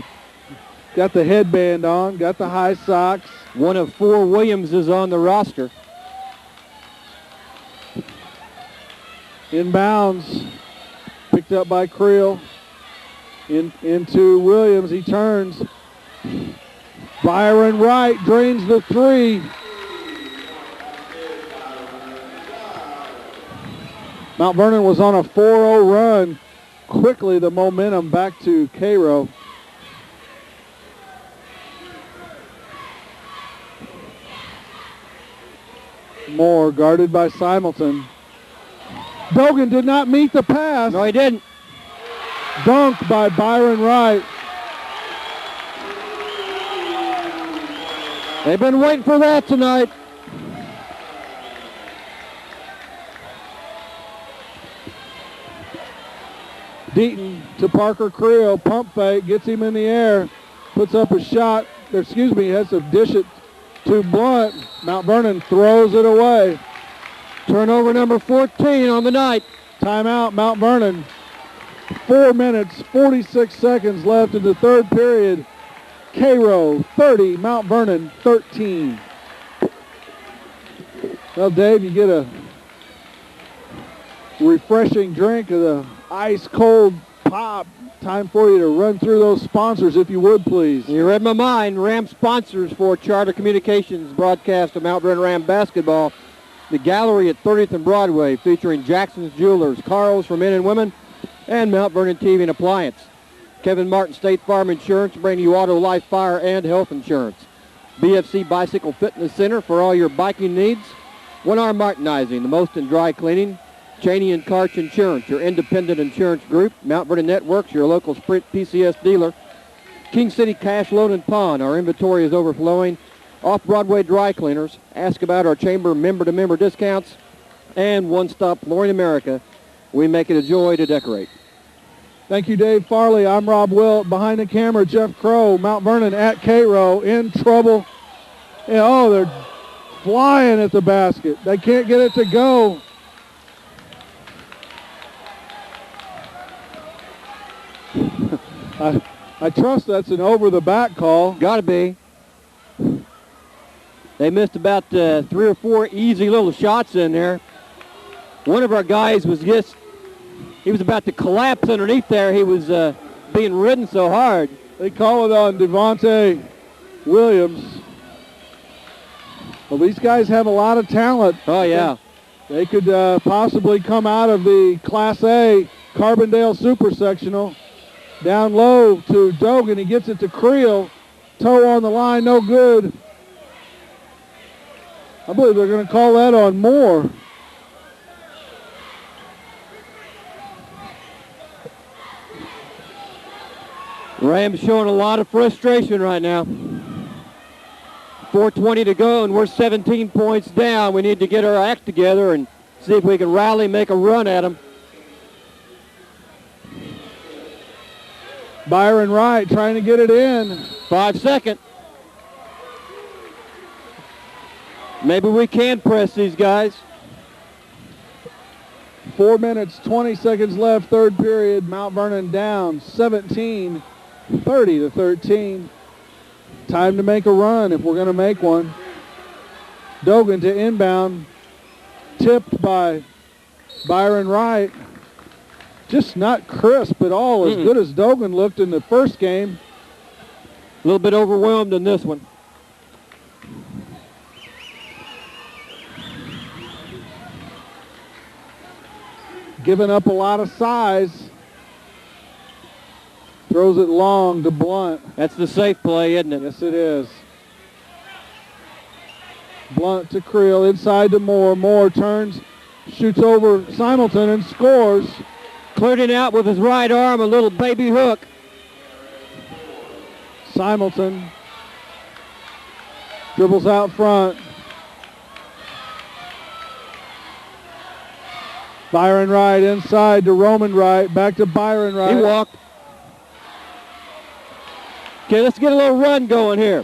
Got the headband on, got the high socks. One of 4 Williamses on the roster. Inbounds, picked up by Creel. Into Williams, he turns. Byron Wright drains the 3. Mount Vernon was on a 4-0 run. Quickly the momentum back to Cairo. Moore guarded by Simelton. Dogan did not meet the pass. No, he didn't. Dunked by Byron Wright. They've been waiting for that tonight. Deaton to Parker Creel, pump fake, gets him in the air, puts up a shot, has to dish it to Blunt. Mount Vernon throws it away. Turnover number 14 on the night. Timeout, Mount Vernon. 4 minutes, 46 seconds left in the third period. Cairo 30, Mount Vernon 13. Well, Dave, you get a refreshing drink of the ice-cold pop. Time for you to run through those sponsors, if you would, please. You read my mind. Ram sponsors for Charter Communications broadcast of Mount Vernon Ram basketball. The gallery at 30th and Broadway featuring Jackson's Jewelers, Carl's for men and women, and Mount Vernon TV and Appliance. Kevin Martin State Farm Insurance, bringing you auto, life, fire, and health insurance. BFC Bicycle Fitness Center for all your biking needs. One Arm Martinizing, the most in dry cleaning. Cheney and Karch Insurance, your independent insurance group. Mount Vernon Networks, your local Sprint PCS dealer. King City Cash Loan and Pawn, our inventory is overflowing. Off-Broadway Dry Cleaners, ask about our chamber member-to-member discounts. And One Stop Flooring America, we make it a joy to decorate. Thank you, Dave Farley. I'm Rob Wilt. Behind the camera, Jeff Crow. Mount Vernon at Cairo, in trouble. And, they're flying at the basket. They can't get it to go. I trust that's an over-the-back call. Got to be. They missed about 3 or 4 easy little shots in there. One of our guys was he was about to collapse underneath there. He was being ridden so hard. They call it on Devontae Williams. Well, these guys have a lot of talent. Oh, yeah. They could possibly come out of the Class A Carbondale Super Sectional. Down low to Dogan. He gets it to Creel. Toe on the line, no good. I believe they're going to call that on Moore. Rams showing a lot of frustration right now. 4:20 to go, and we're 17 points down. We need to get our act together and see if we can rally, make a run at them. Byron Wright trying to get it in. 5 seconds. Maybe we can press these guys. 4 minutes, 20 seconds left, third period. Mount Vernon down 17, 30-13. Time to make a run if we're going to make one. Dogan to inbound. Tipped by Byron Wright. Just not crisp at all, as good as Dogan looked in the first game. A little bit overwhelmed in this one. Giving up a lot of size. Throws it long to Blunt. That's the safe play, isn't it? Yes, it is. Blunt to Creel, inside to Moore. Moore turns, shoots over Simonton and scores. Cleared it out with his right arm, a little baby hook. Simonton dribbles out front. Byron Wright inside to Roman Wright, back to Byron Wright. He walked. Okay, let's get a little run going here.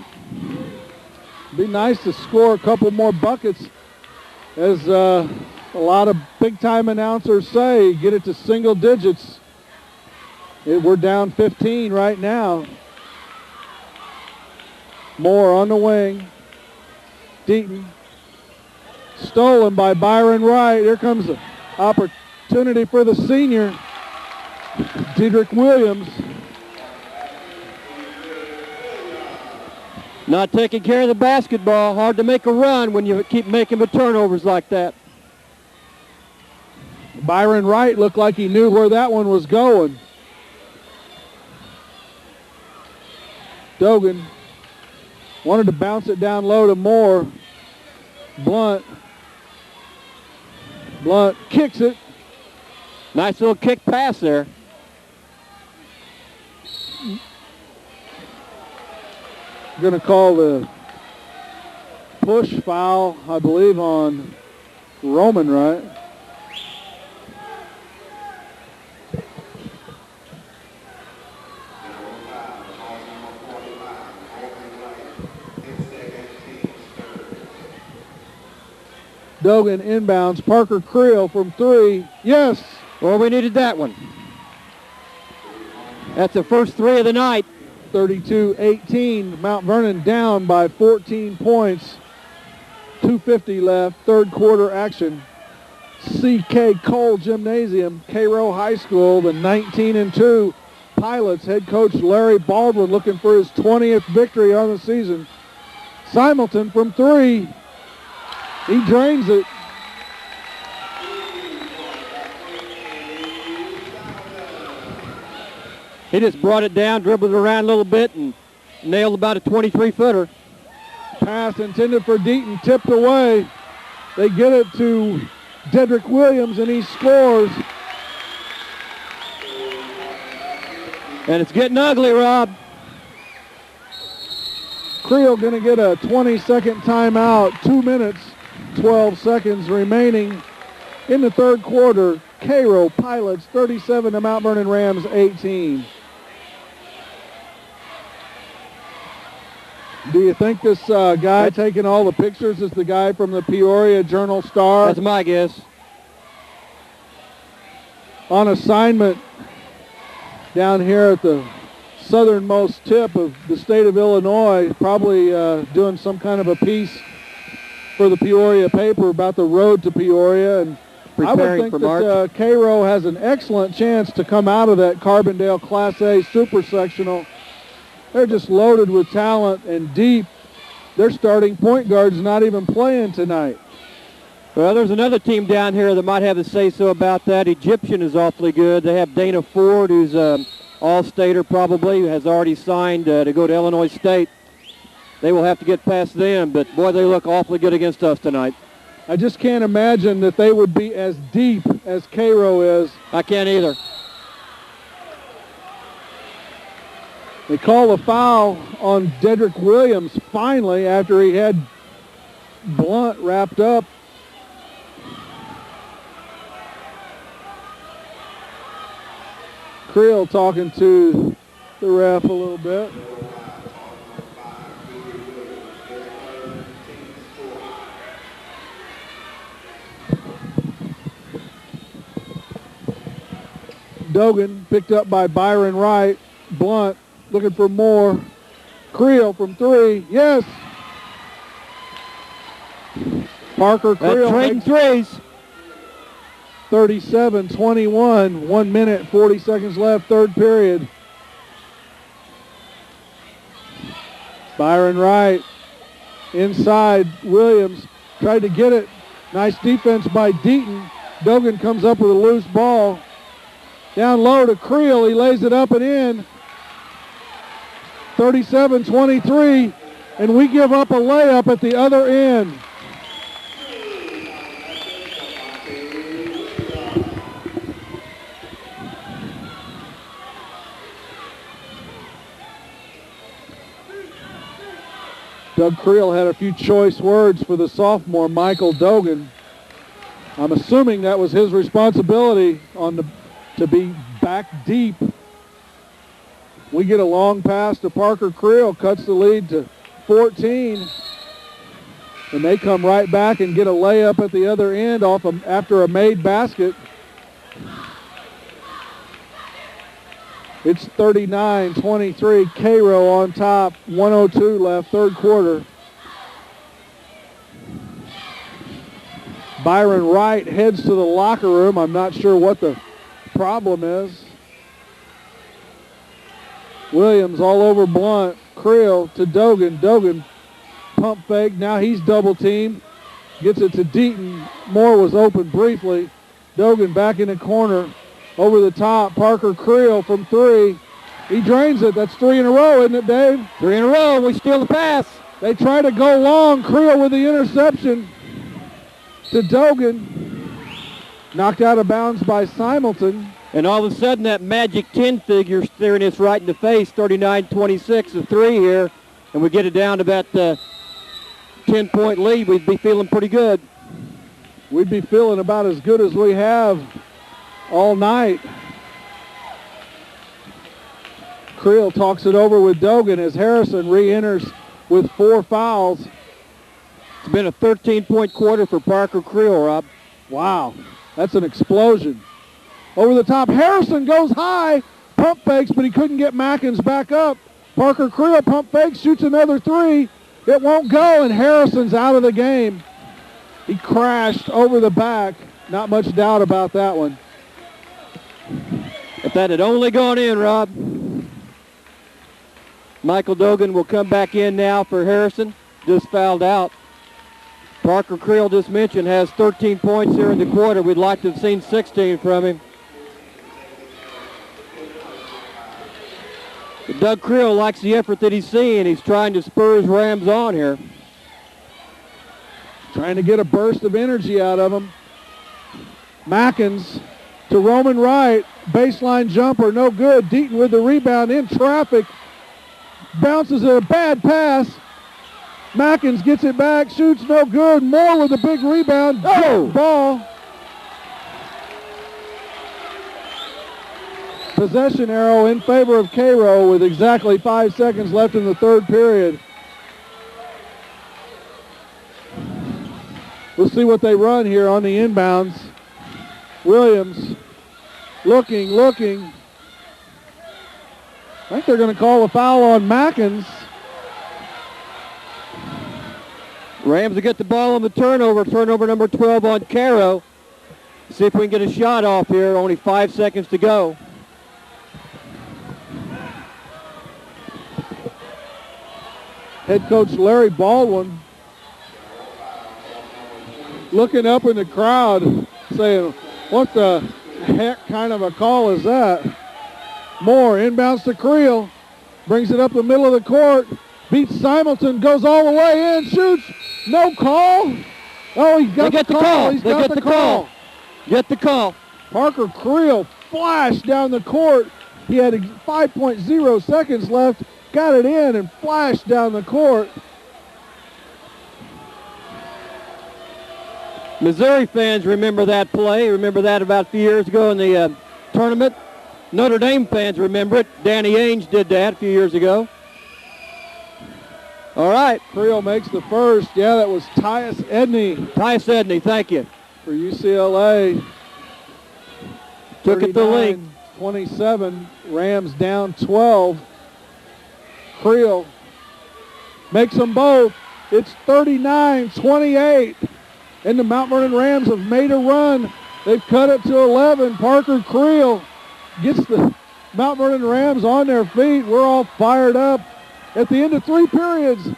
Be nice to score a couple more buckets, as a lot of big-time announcers say, get it to single digits. We're down 15 right now. Moore on the wing. Deaton. Stolen by Byron Wright. Here comes the opportunity for the senior, Dedrick Williams. Not taking care of the basketball. Hard to make a run when you keep making the turnovers like that. Byron Wright looked like he knew where that one was going. Dogan wanted to bounce it down low to Moore. Blunt kicks it. Nice little kick pass there. Going to call the push foul, I believe, on Roman Wright. Dogan inbounds. Parker Creel from three. Yes. Well, we needed that one. That's the first three of the night. 32-18. Mount Vernon down by 14 points. 2:50 left. Third quarter action. C.K. Cole Gymnasium, Cairo High School, the 19-2 Pilots. Head coach Larry Baldwin looking for his 20th victory on the season. Simonton from three. He drains it. He just brought it down, dribbled it around a little bit, and nailed about a 23-footer. Pass intended for Deaton, tipped away. They get it to Dedrick Williams, and he scores. And it's getting ugly, Rob. Creel going to get a 20-second timeout. 2 minutes, 12 seconds remaining in the third quarter. Cairo Pilots 37 to Mount Vernon Rams 18. Do you think this guy taking all the pictures is the guy from the Peoria Journal-Star? That's my guess. On assignment down here at the southernmost tip of the state of Illinois, probably doing some kind of a piece for the Peoria paper about the road to Peoria. And I would think that Cairo has an excellent chance to come out of that Carbondale Class A Super Sectional. They're just loaded with talent and deep. Their starting point guard's not even playing tonight. Well, there's another team down here that might have a say-so about that. Egyptian is awfully good. They have Dana Ford, who's all-stater probably, who has already signed to go to Illinois State. They will have to get past them, but boy, they look awfully good against us tonight. I just can't imagine that they would be as deep as Cairo is. I can't either. They call a foul on Dedrick Williams finally after he had Blunt wrapped up. Creel talking to the ref a little bit. Dogan picked up by Byron Wright. Blunt looking for more. Creel from three. Yes. Parker Creel trading threes. 37-21. 1 minute, 40 seconds left, third period. Byron Wright inside. Williams tried to get it. Nice defense by Deaton. Dogan comes up with a loose ball. Down low to Creel. He lays it up and in. 37-23. And we give up a layup at the other end. Doug Creel had a few choice words for the sophomore, Michael Dogan. I'm assuming that was his responsibility to be back deep. We get a long pass to Parker Creel, cuts the lead to 14. And they come right back and get a layup at the other end after a made basket. It's 39-23, Cairo on top, 1:02 left, third quarter. Byron Wright heads to the locker room. I'm not sure what the problem is. Williams all over Blunt. Creel to Dogan. Dogan pump fake. Now he's double teamed. Gets it to Deaton. Moore was open briefly. Dogan back in the corner. Over the top, Parker Creel from three. He drains it. That's three in a row, isn't it, Dave? 3 in a row. We steal the pass. They try to go long. Creel with the interception to Dogan. Knocked out of bounds by Simelton. And all of a sudden, that magic 10 figure staring us right in the face. 39-26, a three here. And we get it down to about the 10-point lead. We'd be feeling pretty good. We'd be feeling about as good as we have all night. Creel talks it over with Dogan as Harrison re-enters with 4 fouls. It's been a 13-point quarter for Parker Creel, Rob. Wow, that's an explosion. Over the top, Harrison goes high, pump fakes, but he couldn't get Mackins back up. Parker Creel pump fakes, shoots another three. It won't go, and Harrison's out of the game. He crashed over the back. Not much doubt about that one. If that had only gone in, Rob. Michael Dogan will come back in now for Harrison. Just fouled out. Parker Creel, just mentioned, has 13 points here in the quarter. We'd like to have seen 16 from him. But Doug Creel likes the effort that he's seeing. He's trying to spur his Rams on here. Trying to get a burst of energy out of him. Mackins to Roman Wright. Baseline jumper, no good. Deaton with the rebound in traffic. Bounces a bad pass. Mackins gets it back, shoots no good. Moore with a big rebound. Oh! Ball. Possession arrow in favor of Cairo with exactly 5 seconds left in the third period. We'll see what they run here on the inbounds. Williams looking. I think they're going to call a foul on Mackins. Rams will get the ball on the turnover. Turnover number 12 on Cairo. See if we can get a shot off here. Only 5 seconds to go. Head coach Larry Baldwin looking up in the crowd saying, what the heck kind of a call is that? Moore inbounds to Creel, brings it up the middle of the court, beats Simelton, goes all the way in, shoots, no call. Oh, he's got the call. He's got the call. Get the call. Parker Creel flashed down the court, He had 5.0 seconds left, got it in, and flashed down the court. Missouri fans remember that play. Remember that about a few years ago in the tournament. Notre Dame fans remember it. Danny Ainge did that a few years ago. All right. Creel makes the first. Yeah, that was Tyus Edney. Tyus Edney, thank you. For UCLA. Took it to Link. 27. Rams down 12. Creel makes them both. It's 39-28. And the Mount Vernon Rams have made a run. They've cut it to 11. Parker Creel gets the Mount Vernon Rams on their feet. We're all fired up. At the end of 3 periods,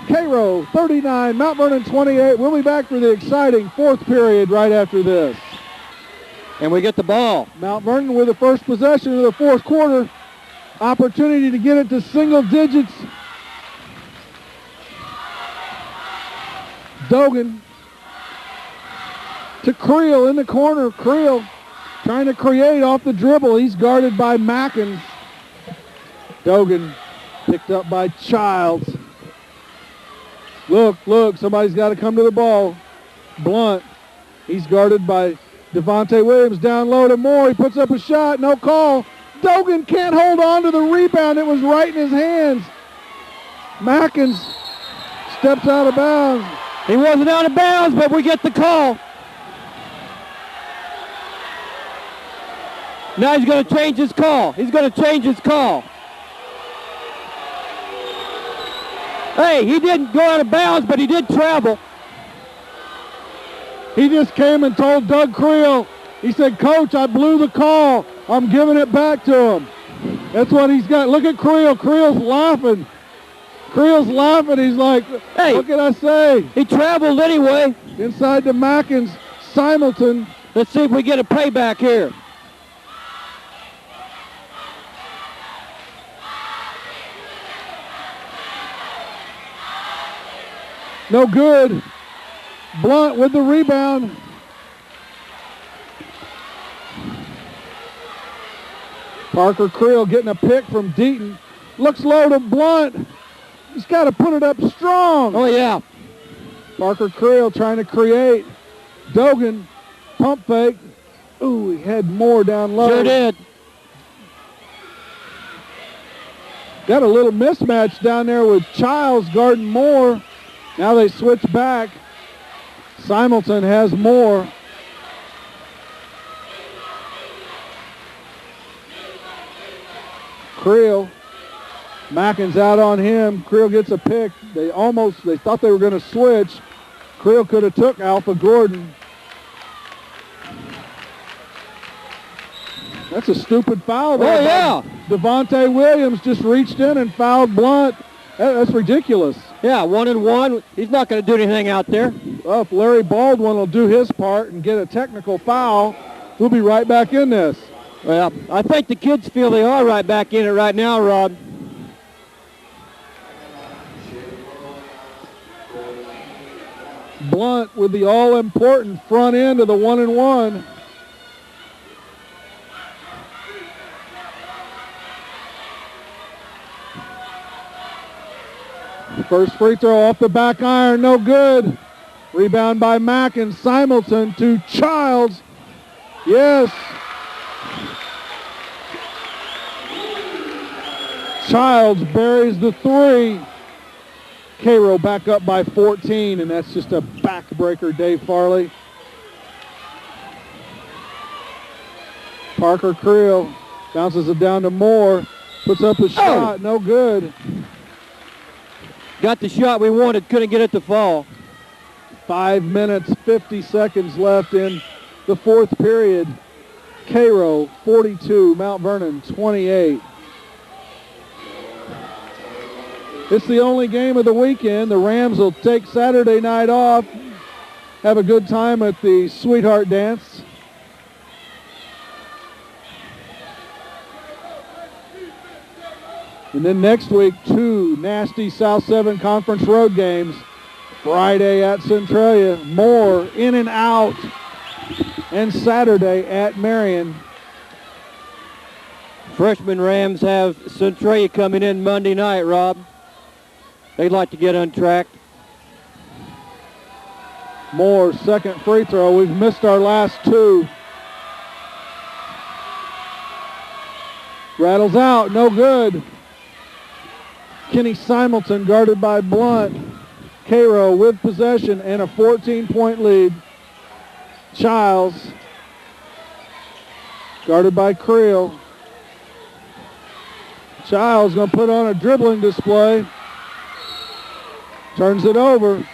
Cairo 39, Mount Vernon 28. We'll be back for the exciting 4th period right after this. And we get the ball. Mount Vernon with the first possession of the 4th quarter. Opportunity to get it to single digits. Dogan to Creel in the corner. Creel trying to create off the dribble. He's guarded by Mackins. Dogan picked up by Childs. Look, somebody's got to come to the ball. Blunt. He's guarded by Devontae Williams. Down low to Moore. He puts up a shot. No call. Dogan can't hold on to the rebound. It was right in his hands. Mackins steps out of bounds. He wasn't out of bounds, but we get the call. Now he's going to change his call. Hey, he didn't go out of bounds, but he did travel. He just came and told Doug Creel, he said, Coach, I blew the call. I'm giving it back to him. That's what he's got. Look at Creel. Creel's laughing. He's like, hey, what can I say? He traveled anyway. Inside to Mackins. Simulton. Let's see if we get a payback here. No good. Blunt with the rebound. Parker Creel getting a pick from Deaton. Looks low to Blunt. He's got to put it up strong. Oh, yeah. Parker Creel trying to create. Dogan, pump fake. Ooh, he had Moore down low. Sure did. Got a little mismatch down there with Childs guarding Moore. Now they switch back. Simulton has Moore. Creel. Mackins out on him. Creel gets a pick. They thought they were going to switch. Creel could have took Alpha Gordon. That's a stupid foul there. Oh, yeah. Devontae Williams just reached in and fouled Blunt. That's ridiculous. Yeah, 1-and-1. He's not going to do anything out there. Well, if Larry Baldwin will do his part and get a technical foul, we'll be right back in this. Well, I think the kids feel they are right back in it right now, Rod. Blunt with the all-important front end of the 1-and-1. First free throw off the back iron, no good. Rebound by Mackins. Simulton to Childs. Yes. Childs buries the 3. Cairo back up by 14, and that's just a backbreaker, Dave Farley. Parker Creel bounces it down to Moore. Puts up a shot, no good. Got the shot we wanted, couldn't get it to fall. 5 minutes, 50 seconds left in the 4th period. Cairo 42, Mount Vernon 28. It's the only game of the weekend. The Rams will take Saturday night off, have a good time at the Sweetheart Dance. And then next week, 2 nasty South 7 Conference road games. Friday at Centralia, Moore in and out, and Saturday at Marion. Freshman Rams have Centralia coming in Monday night, Rob. They'd like to get untracked. Moore, second free throw. We've missed our last two. Rattles out, no good. Kenny Simelton guarded by Blunt. Cairo with possession and a 14-point lead. Childs guarded by Creel. Childs going to put on a dribbling display. Turns it over. A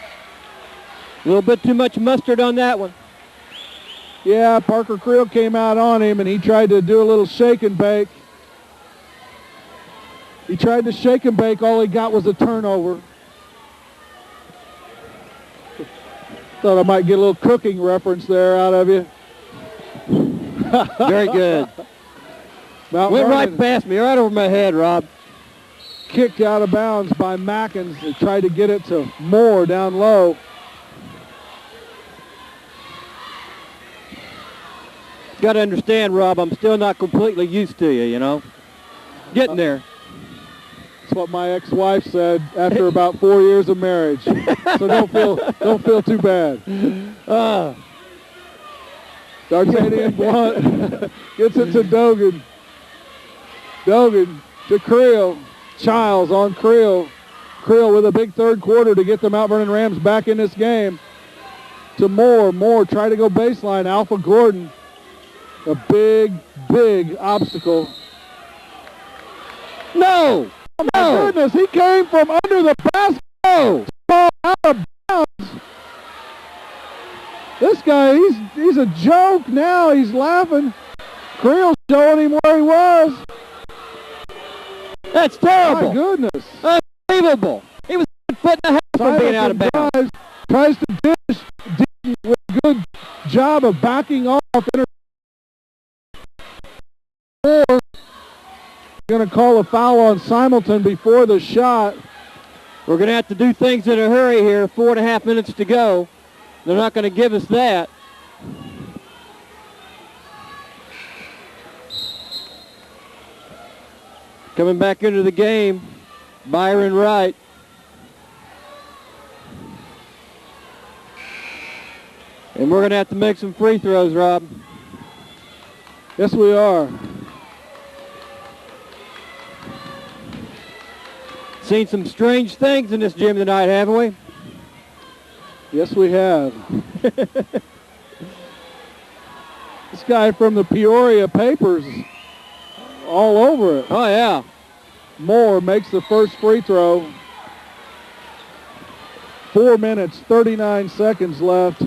little bit too much mustard on that one. Yeah, Parker Creel came out on him and he tried to do a little shake and bake. He tried to shake and bake. All he got was a turnover. Thought I might get a little cooking reference there out of you. Very good. Went right past me, right over my head, Rob. Kicked out of bounds by Mackins. They tried to get it to Moore down low. Got to understand, Rob, I'm still not completely used to you, you know. Getting there. That's what my ex-wife said after about 4 years of marriage. So don't feel too bad. D'Artagnan Blunt gets it to Dogan. Dogan to Creel. Childs on Creel. Creel with a big third quarter to get the Mount Vernon Rams back in this game. To Moore. Moore tried to go baseline. Alpha Gordon. A big, big obstacle. No! Oh my goodness, he came from under the basket. Oh, out of bounds. This guy, he's a joke now. He's laughing. Creel's showing him where he was. That's terrible. My goodness. Unbelievable. He was a foot and a half from being out of bounds. Tries to dish with a good job of backing off. Going to call a foul on Simelton before the shot. We're going to have to do things in a hurry here. 4.5 minutes to go. They're not going to give us that. Coming back into the game, Byron Wright. And we're going to have to make some free throws, Rob. Yes, we are. Seen some strange things in this gym tonight, haven't we? Yes, we have. This guy from the Peoria papers all over it. Oh, yeah. Moore makes the first free throw. 4 minutes, 39 seconds left.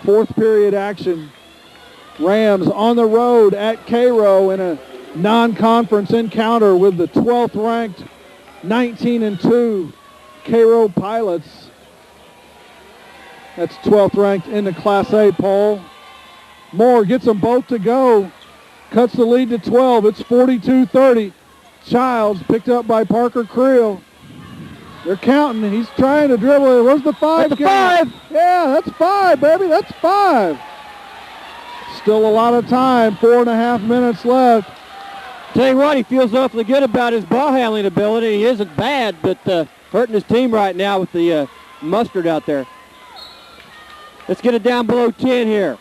Fourth period action. Rams on the road at Cairo in a non-conference encounter with the 12th ranked 19-2 Cairo Pilots. That's 12th ranked in the Class A poll. Moore gets them both to go. Cuts the lead to 12. It's 42-30. Childs picked up by Parker Creel. They're counting. He's trying to dribble. Where's the five? That's 5. Yeah, that's 5, baby. That's 5. Still a lot of time. 4.5 minutes left. Tell you what, he feels awfully good about his ball handling ability. He isn't bad, but hurting his team right now with the mustard out there. Let's get it down below 10 here.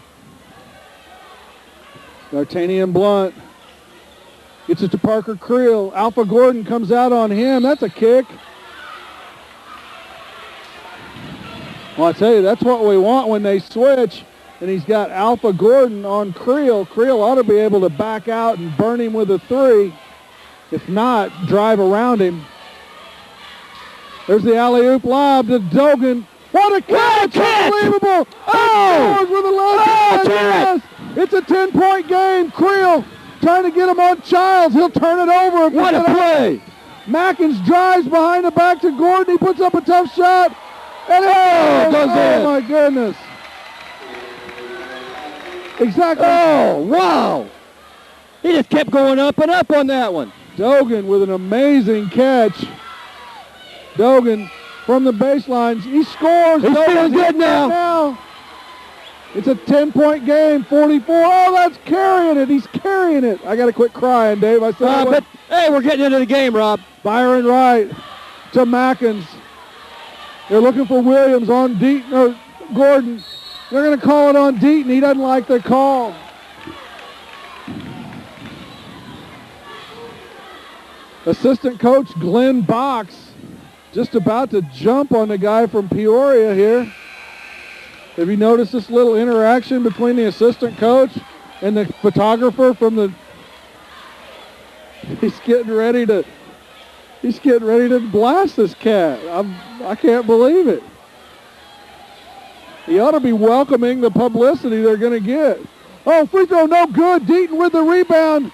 D'Artagnan Blunt gets it to Parker Creel. Alpha Gordon comes out on him. That's a kick. Well, I tell you, that's what we want when they switch. And he's got Alpha Gordon on Creel. Creel ought to be able to back out and burn him with a 3. If not, drive around him. There's the alley-oop lob to Dogan. What a catch! Unbelievable! Oh! With a left yes. It's a 10-point game. Creel trying to get him on Childs. He'll turn it over. What a play! Mackins drives behind the back to Gordon. He puts up a tough shot. And it goes in. Oh, my goodness. Exactly. Oh, wow. He just kept going up and up on that one. Dogan with an amazing catch. Dogan from the baseline. He scores. He's feeling good now. It's a 10-point game, 44. Oh, that's carrying it. He's carrying it. I got to quit crying, Dave. I said, but hey, we're getting into the game, Rob. Byron Wright to Mackins. They're looking for Williams on Deaton or Gordon. They're going to call it on Deaton. He doesn't like the call. Assistant coach Glenn Box just about to jump on the guy from Peoria here. Have you noticed this little interaction between the assistant coach and the photographer from the... He's getting ready to blast this cat. I can't believe it. He ought to be welcoming the publicity they're going to get. Oh, free throw no good. Deaton with the rebound.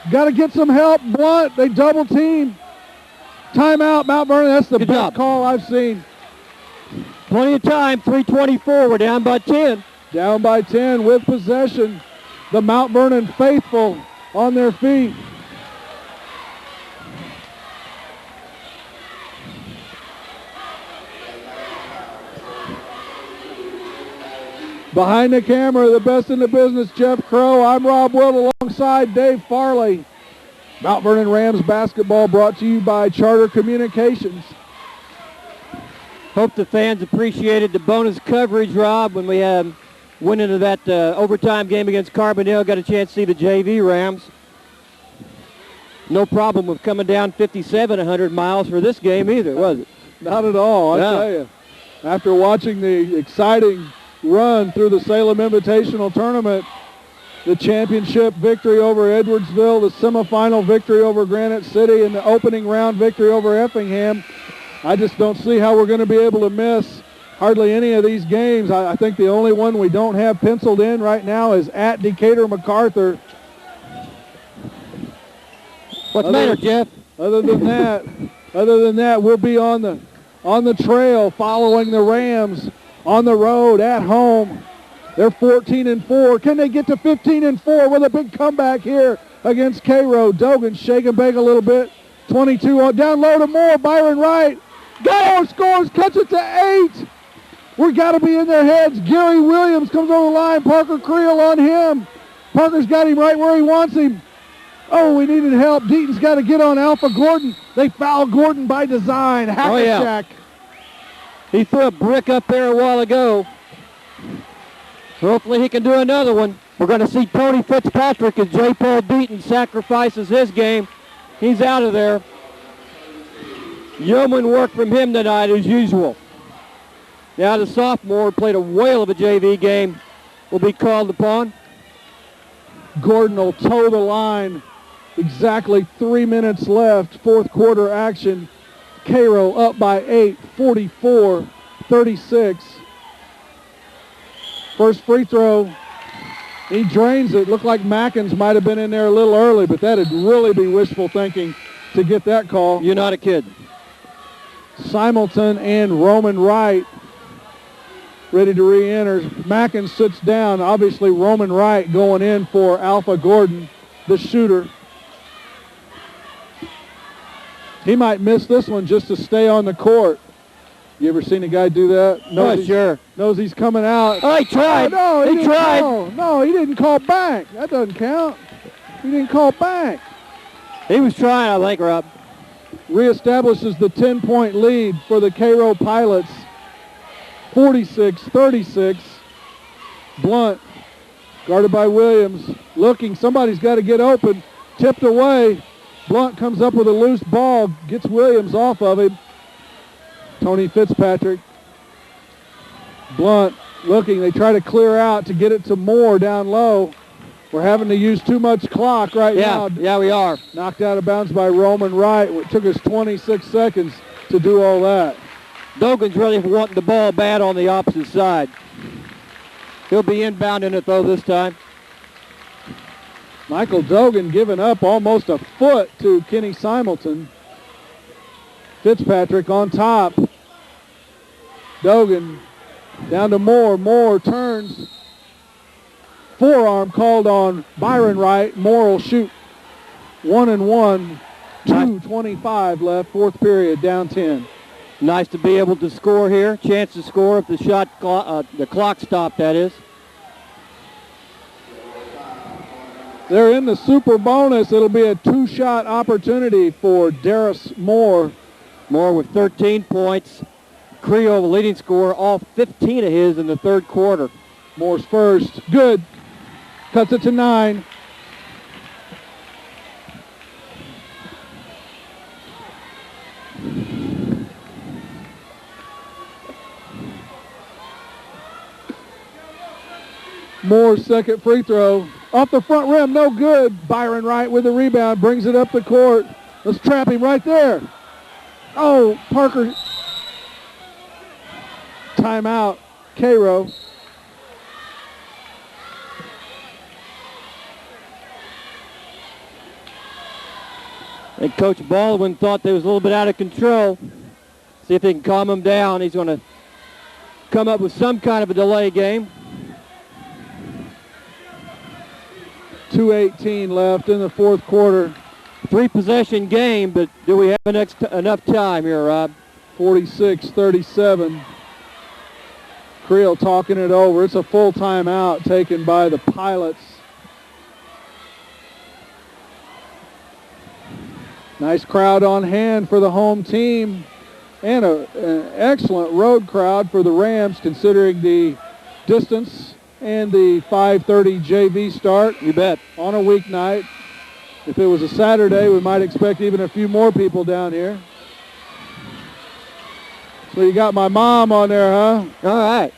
Got to get some help. Blunt, they double team. Timeout, Mount Vernon. That's the best call I've seen. Plenty of time, 3:24. We're down by 10. Down by 10 with possession. The Mount Vernon faithful on their feet. Behind the camera, the best in the business, Jeff Crow. I'm Rob Wilt alongside Dave Farley. Mount Vernon Rams basketball brought to you by Charter Communications. Hope the fans appreciated the bonus coverage, Rob, when we went into that overtime game against Carbondale. Got a chance to see the JV Rams. No problem with coming down 5,700 miles for this game either, was it? Not at all, I tell you. After watching the exciting run through the Salem Invitational Tournament, the championship victory over Edwardsville, the semifinal victory over Granite City, and the opening round victory over Effingham, I just don't see how we're going to be able to miss hardly any of these games. I think the only one we don't have penciled in right now is at Decatur MacArthur. What's the matter, Jeff? Other than that, we'll be on the trail following the Rams on the road at home. They're 14-4. Can they get to 15-4 with a big comeback here against Cairo? Dogan shake and bake a little bit. 22 on down low to Moore. Byron Wright. Scores. Cuts it to 8. We got to be in their heads. Gary Williams comes over the line. Parker Creel on him. Parker's got him right where he wants him. Oh, we needed help. Deaton's got to get on Alpha Gordon. They foul Gordon by design. Hack-a-shack. He threw a brick up there a while ago. Hopefully he can do another one. We're going to see Tony Fitzpatrick as J. Paul Deaton sacrifices his game. He's out of there. Yeoman work from him tonight as usual. Now the sophomore played a whale of a JV game will be called upon. Gordon will toe the line. Exactly 3 minutes left. Fourth quarter action. Cairo up by 8, 44-36. First free throw. He drains it. Looked like Mackins might have been in there a little early, but that'd really be wishful thinking to get that call. You're not a kid. Simulton and Roman Wright ready to re-enter. Mackins sits down. Obviously Roman Wright going in for Alpha Gordon, the shooter. He might miss this one just to stay on the court. You ever seen a guy do that? Sure. Knows he's coming out. Oh, he tried. Oh, no, he tried. No, he didn't call back. That doesn't count. He didn't call back. He was trying, I think, Rob. Reestablishes the 10-point lead for the Cairo Pilots. 46-36. Blunt, guarded by Williams. Looking, somebody's got to get open. Tipped away. Blunt comes up with a loose ball, gets Williams off of him. Tony Fitzpatrick. Blunt looking. They try to clear out to get it to Moore down low. We're having to use too much clock right now. Yeah, we are. Knocked out of bounds by Roman Wright. It took us 26 seconds to do all that. Dogan's really wanting the ball bad on the opposite side. He'll be inbounding it, though, this time. Michael Dogan giving up almost a foot to Kenny Simulton. Fitzpatrick on top. Dogan down to Moore. Moore turns. Forearm called on Byron Wright. Moore will shoot 1-and-1. 2:25 left, fourth period, down 10. Nice to be able to score here. Chance to score if the clock stopped, that is. They're in the super bonus. It'll be a two-shot opportunity for Darius Moore. Moore with 13 points. Creel, the leading scorer, all 15 of his in the third quarter. Moore's first. Good. Cuts it to 9. Moore's second free throw. Off the front rim, no good. Byron Wright with the rebound, brings it up the court. Let's trap him right there. Oh, Parker. Timeout, Cairo. And Coach Baldwin thought they was a little bit out of control. See if they can calm him down. He's going to come up with some kind of a delay game. 2:18 left in the fourth quarter. 3-possession game, but do we have enough time here, Rob? 46-37. Creel talking it over. It's a full timeout taken by the Pilots. Nice crowd on hand for the home team, and an excellent road crowd for the Rams considering the distance and the 5:30 JV start. You bet. On a weeknight. If it was a Saturday, we might expect even a few more people down here. So you got my mom on there, huh? All right.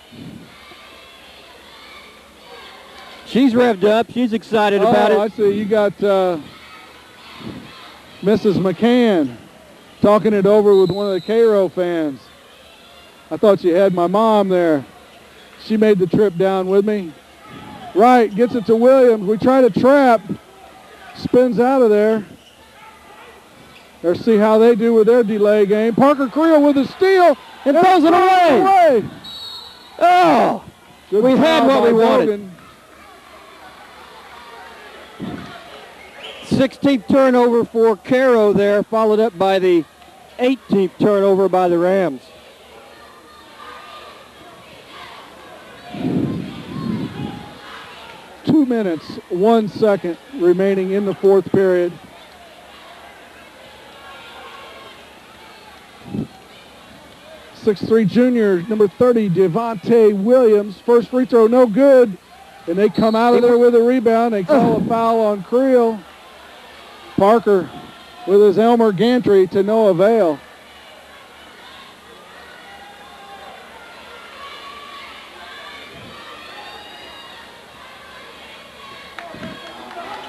She's revved up. She's excited about it. I see. You got Mrs. McCann talking it over with one of the Cairo fans. I thought you had my mom there. She made the trip down with me. Wright gets it to Williams. We try to trap. Spins out of there. Let's see how they do with their delay game. Parker Creel with a steal and throws it away. Oh, good. We had what we wanted. Dogan. 16th turnover for Cairo there, followed up by the 18th turnover by the Rams. Two minutes, 1 second remaining in the fourth period. .63 junior, number 30, Devontae Williams. First free throw, no good. And they come out of there with a rebound. They call a foul on Creel. Parker with his Elmer Gantry to no avail.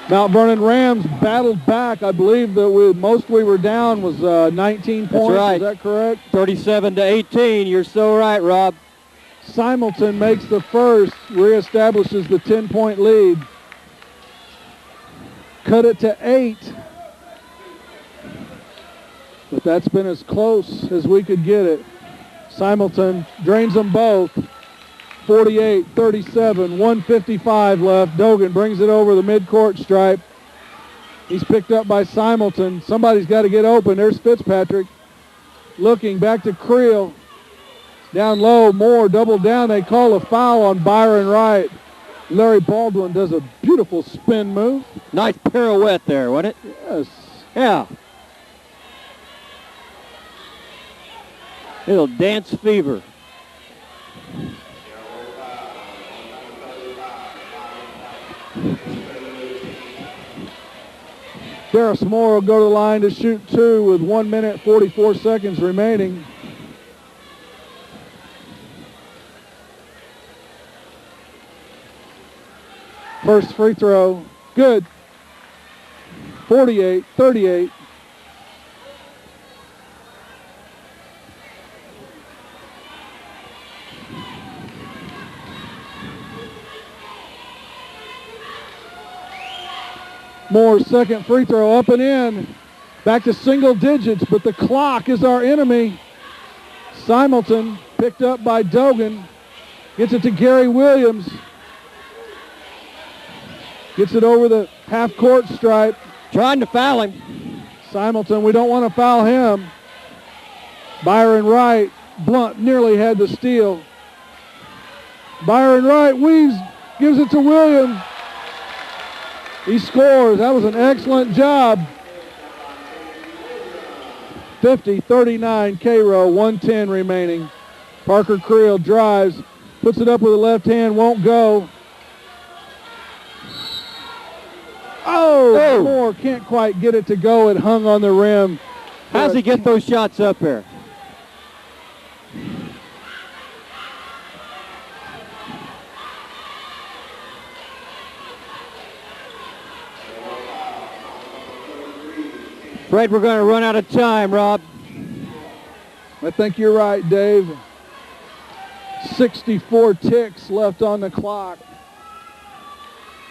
Mount Vernon Rams battled back. I believe that most we were down was 19 points. That's right. Is that correct? 37-18. You're so right, Rob. Simelton makes the first, reestablishes the 10-point lead. Cut it to 8. But that's been as close as we could get it. Simelton drains them both. 48-37, 1:55 left. Dogan brings it over the midcourt stripe. He's picked up by Simelton. Somebody's got to get open. There's Fitzpatrick. Looking back to Creel. Down low, Moore double down. They call a foul on Byron Wright. Larry Baldwin does a beautiful spin move. Nice pirouette there, wasn't it? Yes. Yeah. Little dance fever. Darius Moore will go to the line to shoot 2 with 1 minute, 44 seconds remaining. First free throw, good. 48-38. Moore's second free throw up and in. Back to single digits, but the clock is our enemy. Simelton picked up by Dogan. Gets it to Gary Williams. Gets it over the half-court stripe. Trying to foul him. Simelton, we don't want to foul him. Byron Wright, Blunt nearly had the steal. Byron Wright weaves, gives it to Williams. He scores. That was an excellent job. 50-39 Cairo, 1:10 remaining. Parker Creel drives, puts it up with the left hand, won't go. Oh, Moore can't quite get it to go. It hung on the rim. How does he get those shots up there? Afraid we're going to run out of time, Rob. I think you're right, Dave. 64 ticks left on the clock.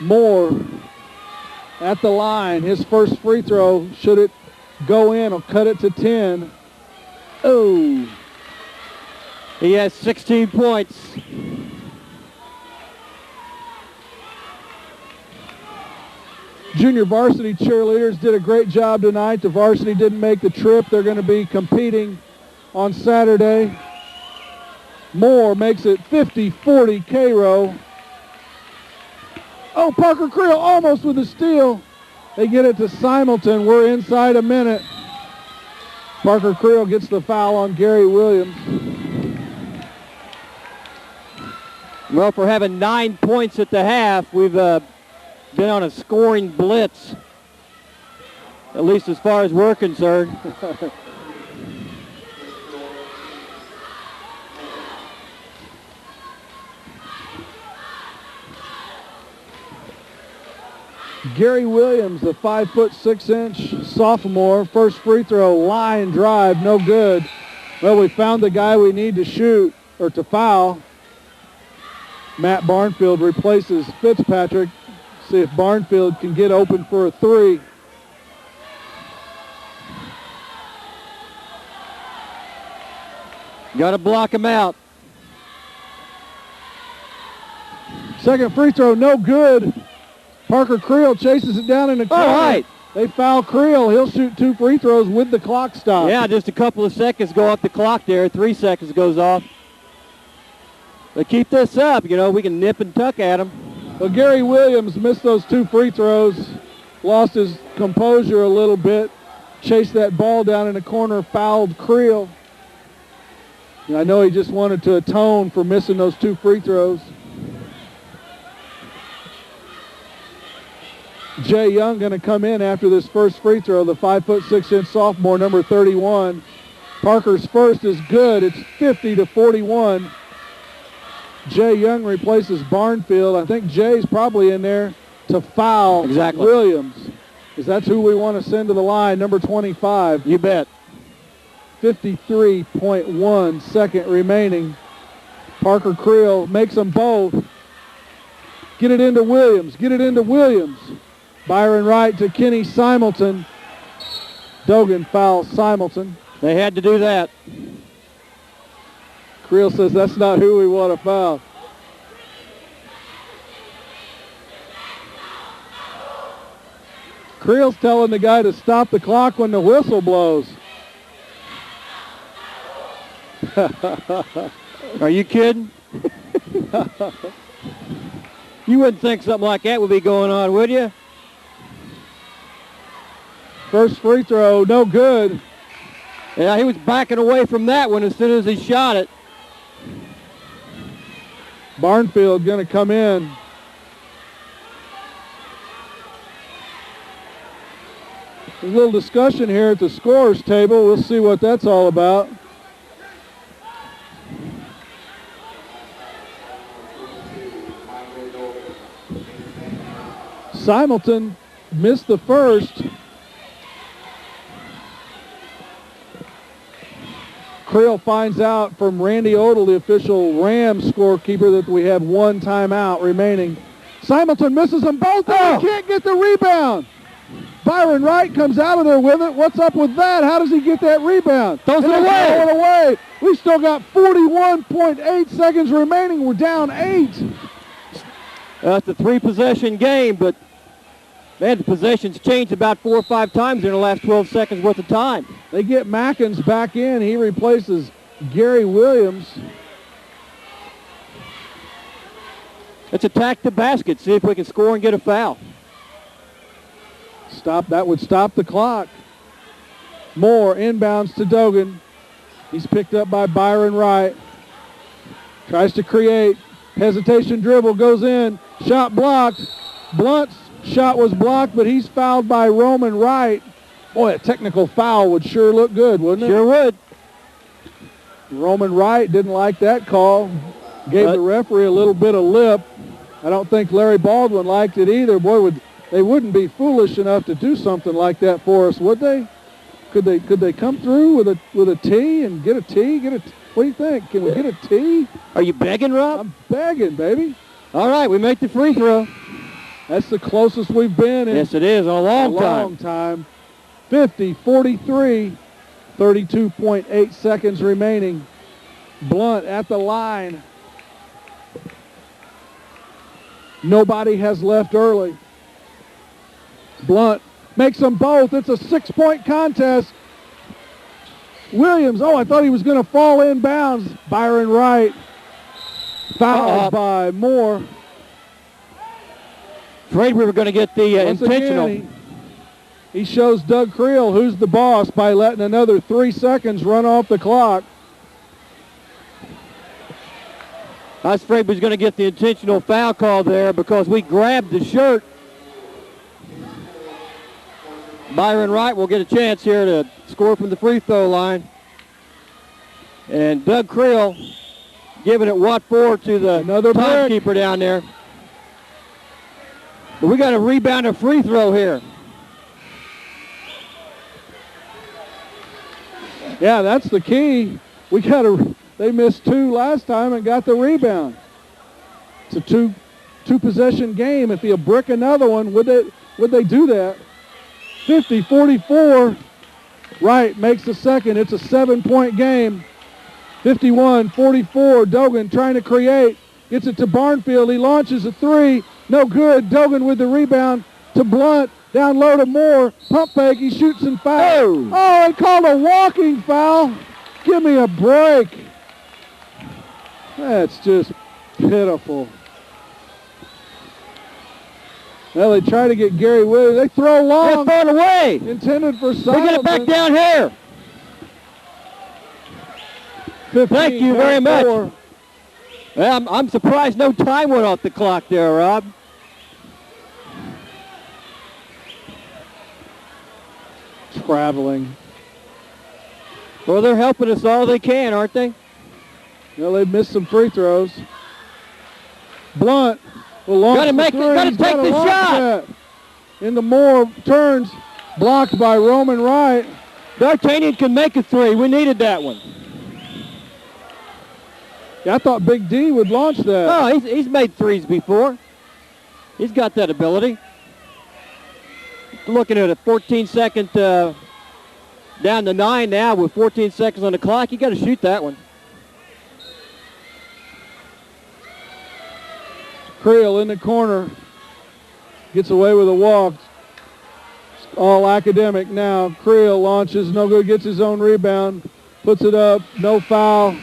Moore at the line. His first free throw, should it go in, will cut it to 10. Oh. He has 16 points. Junior varsity cheerleaders did a great job tonight. The varsity didn't make the trip. They're going to be competing on Saturday. Moore makes it 50-40 Cairo. Oh, Parker Creel almost with a steal. They get it to Simelton. We're inside a minute. Parker Creel gets the foul on Gary Williams. Well, for having 9 points at the half, we've been on a scoring blitz, at least as far as we're concerned. Gary Williams, the 5'6" sophomore, first free throw, line drive, no good. Well, we found the guy we need to shoot, or to foul. Matt Barnfield replaces Fitzpatrick. See if Barnfield can get open for a three. Got to block him out. Second free throw, no good. Parker Creel chases it down in the corner. All right. They foul Creel. He'll shoot 2 free throws with the clock stop. Yeah, just a couple of seconds go off the clock there. 3 seconds goes off. But keep this up, you know, we can nip and tuck at him. Well, Gary Williams missed those 2 free throws, lost his composure a little bit, chased that ball down in the corner, fouled Creel. And I know he just wanted to atone for missing those 2 free throws. Jay Young going to come in after this first free throw, the 5'6" sophomore, number 31. Parker's first is good. It's 50-41. Jay Young replaces Barnfield. I think Jay's probably in there to foul Williams, because that's who we want to send to the line, number 25. You bet. 53.1 second remaining. Parker Creel makes them both. Get it into Williams. Get it into Williams. Byron Wright to Kenny Simelton. Dogan fouls Simelton. They had to do that. Creel says that's not who we want to foul. Creel's telling the guy to stop the clock when the whistle blows. Are you kidding? You wouldn't think something like that would be going on, would you? First free throw, no good. Yeah, he was backing away from that one as soon as he shot it. Barnfield going to come in. There's a little discussion here at the scorers table. We'll see what that's all about. Simelton missed the first. Creel finds out from Randy Odell, the official Rams scorekeeper, that we have 1 timeout remaining. Simelton misses them both. Oh. He can't get the rebound. Byron Wright comes out of there with it. What's up with that? How does he get that rebound? Throws it away. We still got 41.8 seconds remaining. We're down 8. It's a 3-possession game, but man, the possessions changed about 4 or 5 times in the last 12 seconds worth of time. They get Mackins back in. He replaces Gary Williams. Let's attack the basket, see if we can score and get a foul. That would stop the clock. Moore inbounds to Dogan. He's picked up by Byron Wright. Tries to create. Hesitation dribble goes in. Shot blocked. Blunt's shot was blocked, but he's fouled by Roman Wright. Boy, a technical foul would sure look good, wouldn't it? Sure would. Roman Wright didn't like that call. Gave the referee a little bit of lip. I don't think Larry Baldwin liked it either. Boy, they wouldn't be foolish enough to do something like that for us, would they? Could they come through with a tee and get a tee? What do you think? Can we get a tee? Are you begging, Rob? I'm begging, baby. All right, we make the free throw. That's the closest we've been in yes, it is, in a long time. 50-43, 32.8 seconds remaining. Blunt at the line. Nobody has left early. Blunt makes them both. It's a 6-point contest. Williams, I thought he was going to fall inbounds. Byron Wright fouled by Moore. Afraid we were going to get the intentional. Again, he shows Doug Creel who's the boss by letting another 3 seconds run off the clock. I was afraid we was going to get the intentional foul call there because we grabbed the shirt. Byron Wright will get a chance here to score from the free throw line. And Doug Creel giving it what for to the timekeeper down there. But we got a rebound a free throw here. Yeah, that's the key. They missed 2 last time and got the rebound. It's a two possession game. If you brick another one, would they do that? 50-44. Wright makes the second. It's a 7-point game. 51-44. Dogan trying to create. Gets it to Barnfield. He launches a 3. No good. Dogan with the rebound to Blunt. Down low to Moore. Pump fake. He shoots and fouls. Oh, they called a walking foul. Give me a break. That's just pitiful. Well, they try to get Gary Williams. They throw long. They throw it away. Intended for Solomon. They get it back down here. 15, thank you very much. 34. Well, I'm surprised no time went off the clock there, Rob. Traveling. Well, they're helping us all they can, aren't they? Well, they missed some free throws. Blunt will launch gotta the three. Gotta take the shot. Into Moore, turns, blocked by Roman Wright. D'Artagnan can make a 3. We needed that one. Yeah, I thought Big D would launch that. Oh, he's made 3s before. He's got that ability. Looking at a 14-second down to 9 now with 14 seconds on the clock. You got to shoot that one. Creel in the corner. Gets away with a walk. It's all academic now. Creel launches, no good, gets his own rebound. Puts it up, no foul.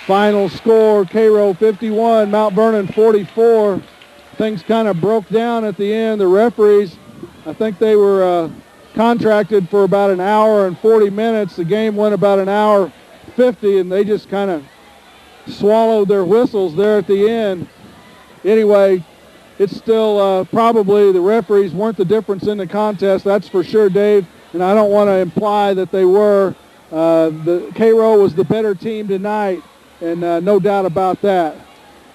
Final score, Cairo 51, Mount Vernon 44. Things kind of broke down at the end. The referees, I think they were contracted for about an hour and 40 minutes. The game went about an hour 50, and they just kind of swallowed their whistles there at the end. Anyway, it's still probably the referees weren't the difference in the contest, that's for sure, Dave, and I don't want to imply that they were. The Cairo was the better team tonight, and no doubt about that.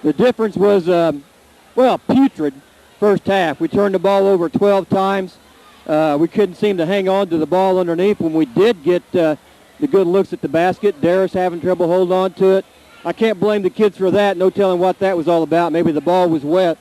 The difference was, putrid first half. We turned the ball over 12 times. We couldn't seem to hang on to the ball underneath. When we did get the good looks at the basket, Darius having trouble holding on to it. I can't blame the kids for that. No telling what that was all about. Maybe the ball was wet.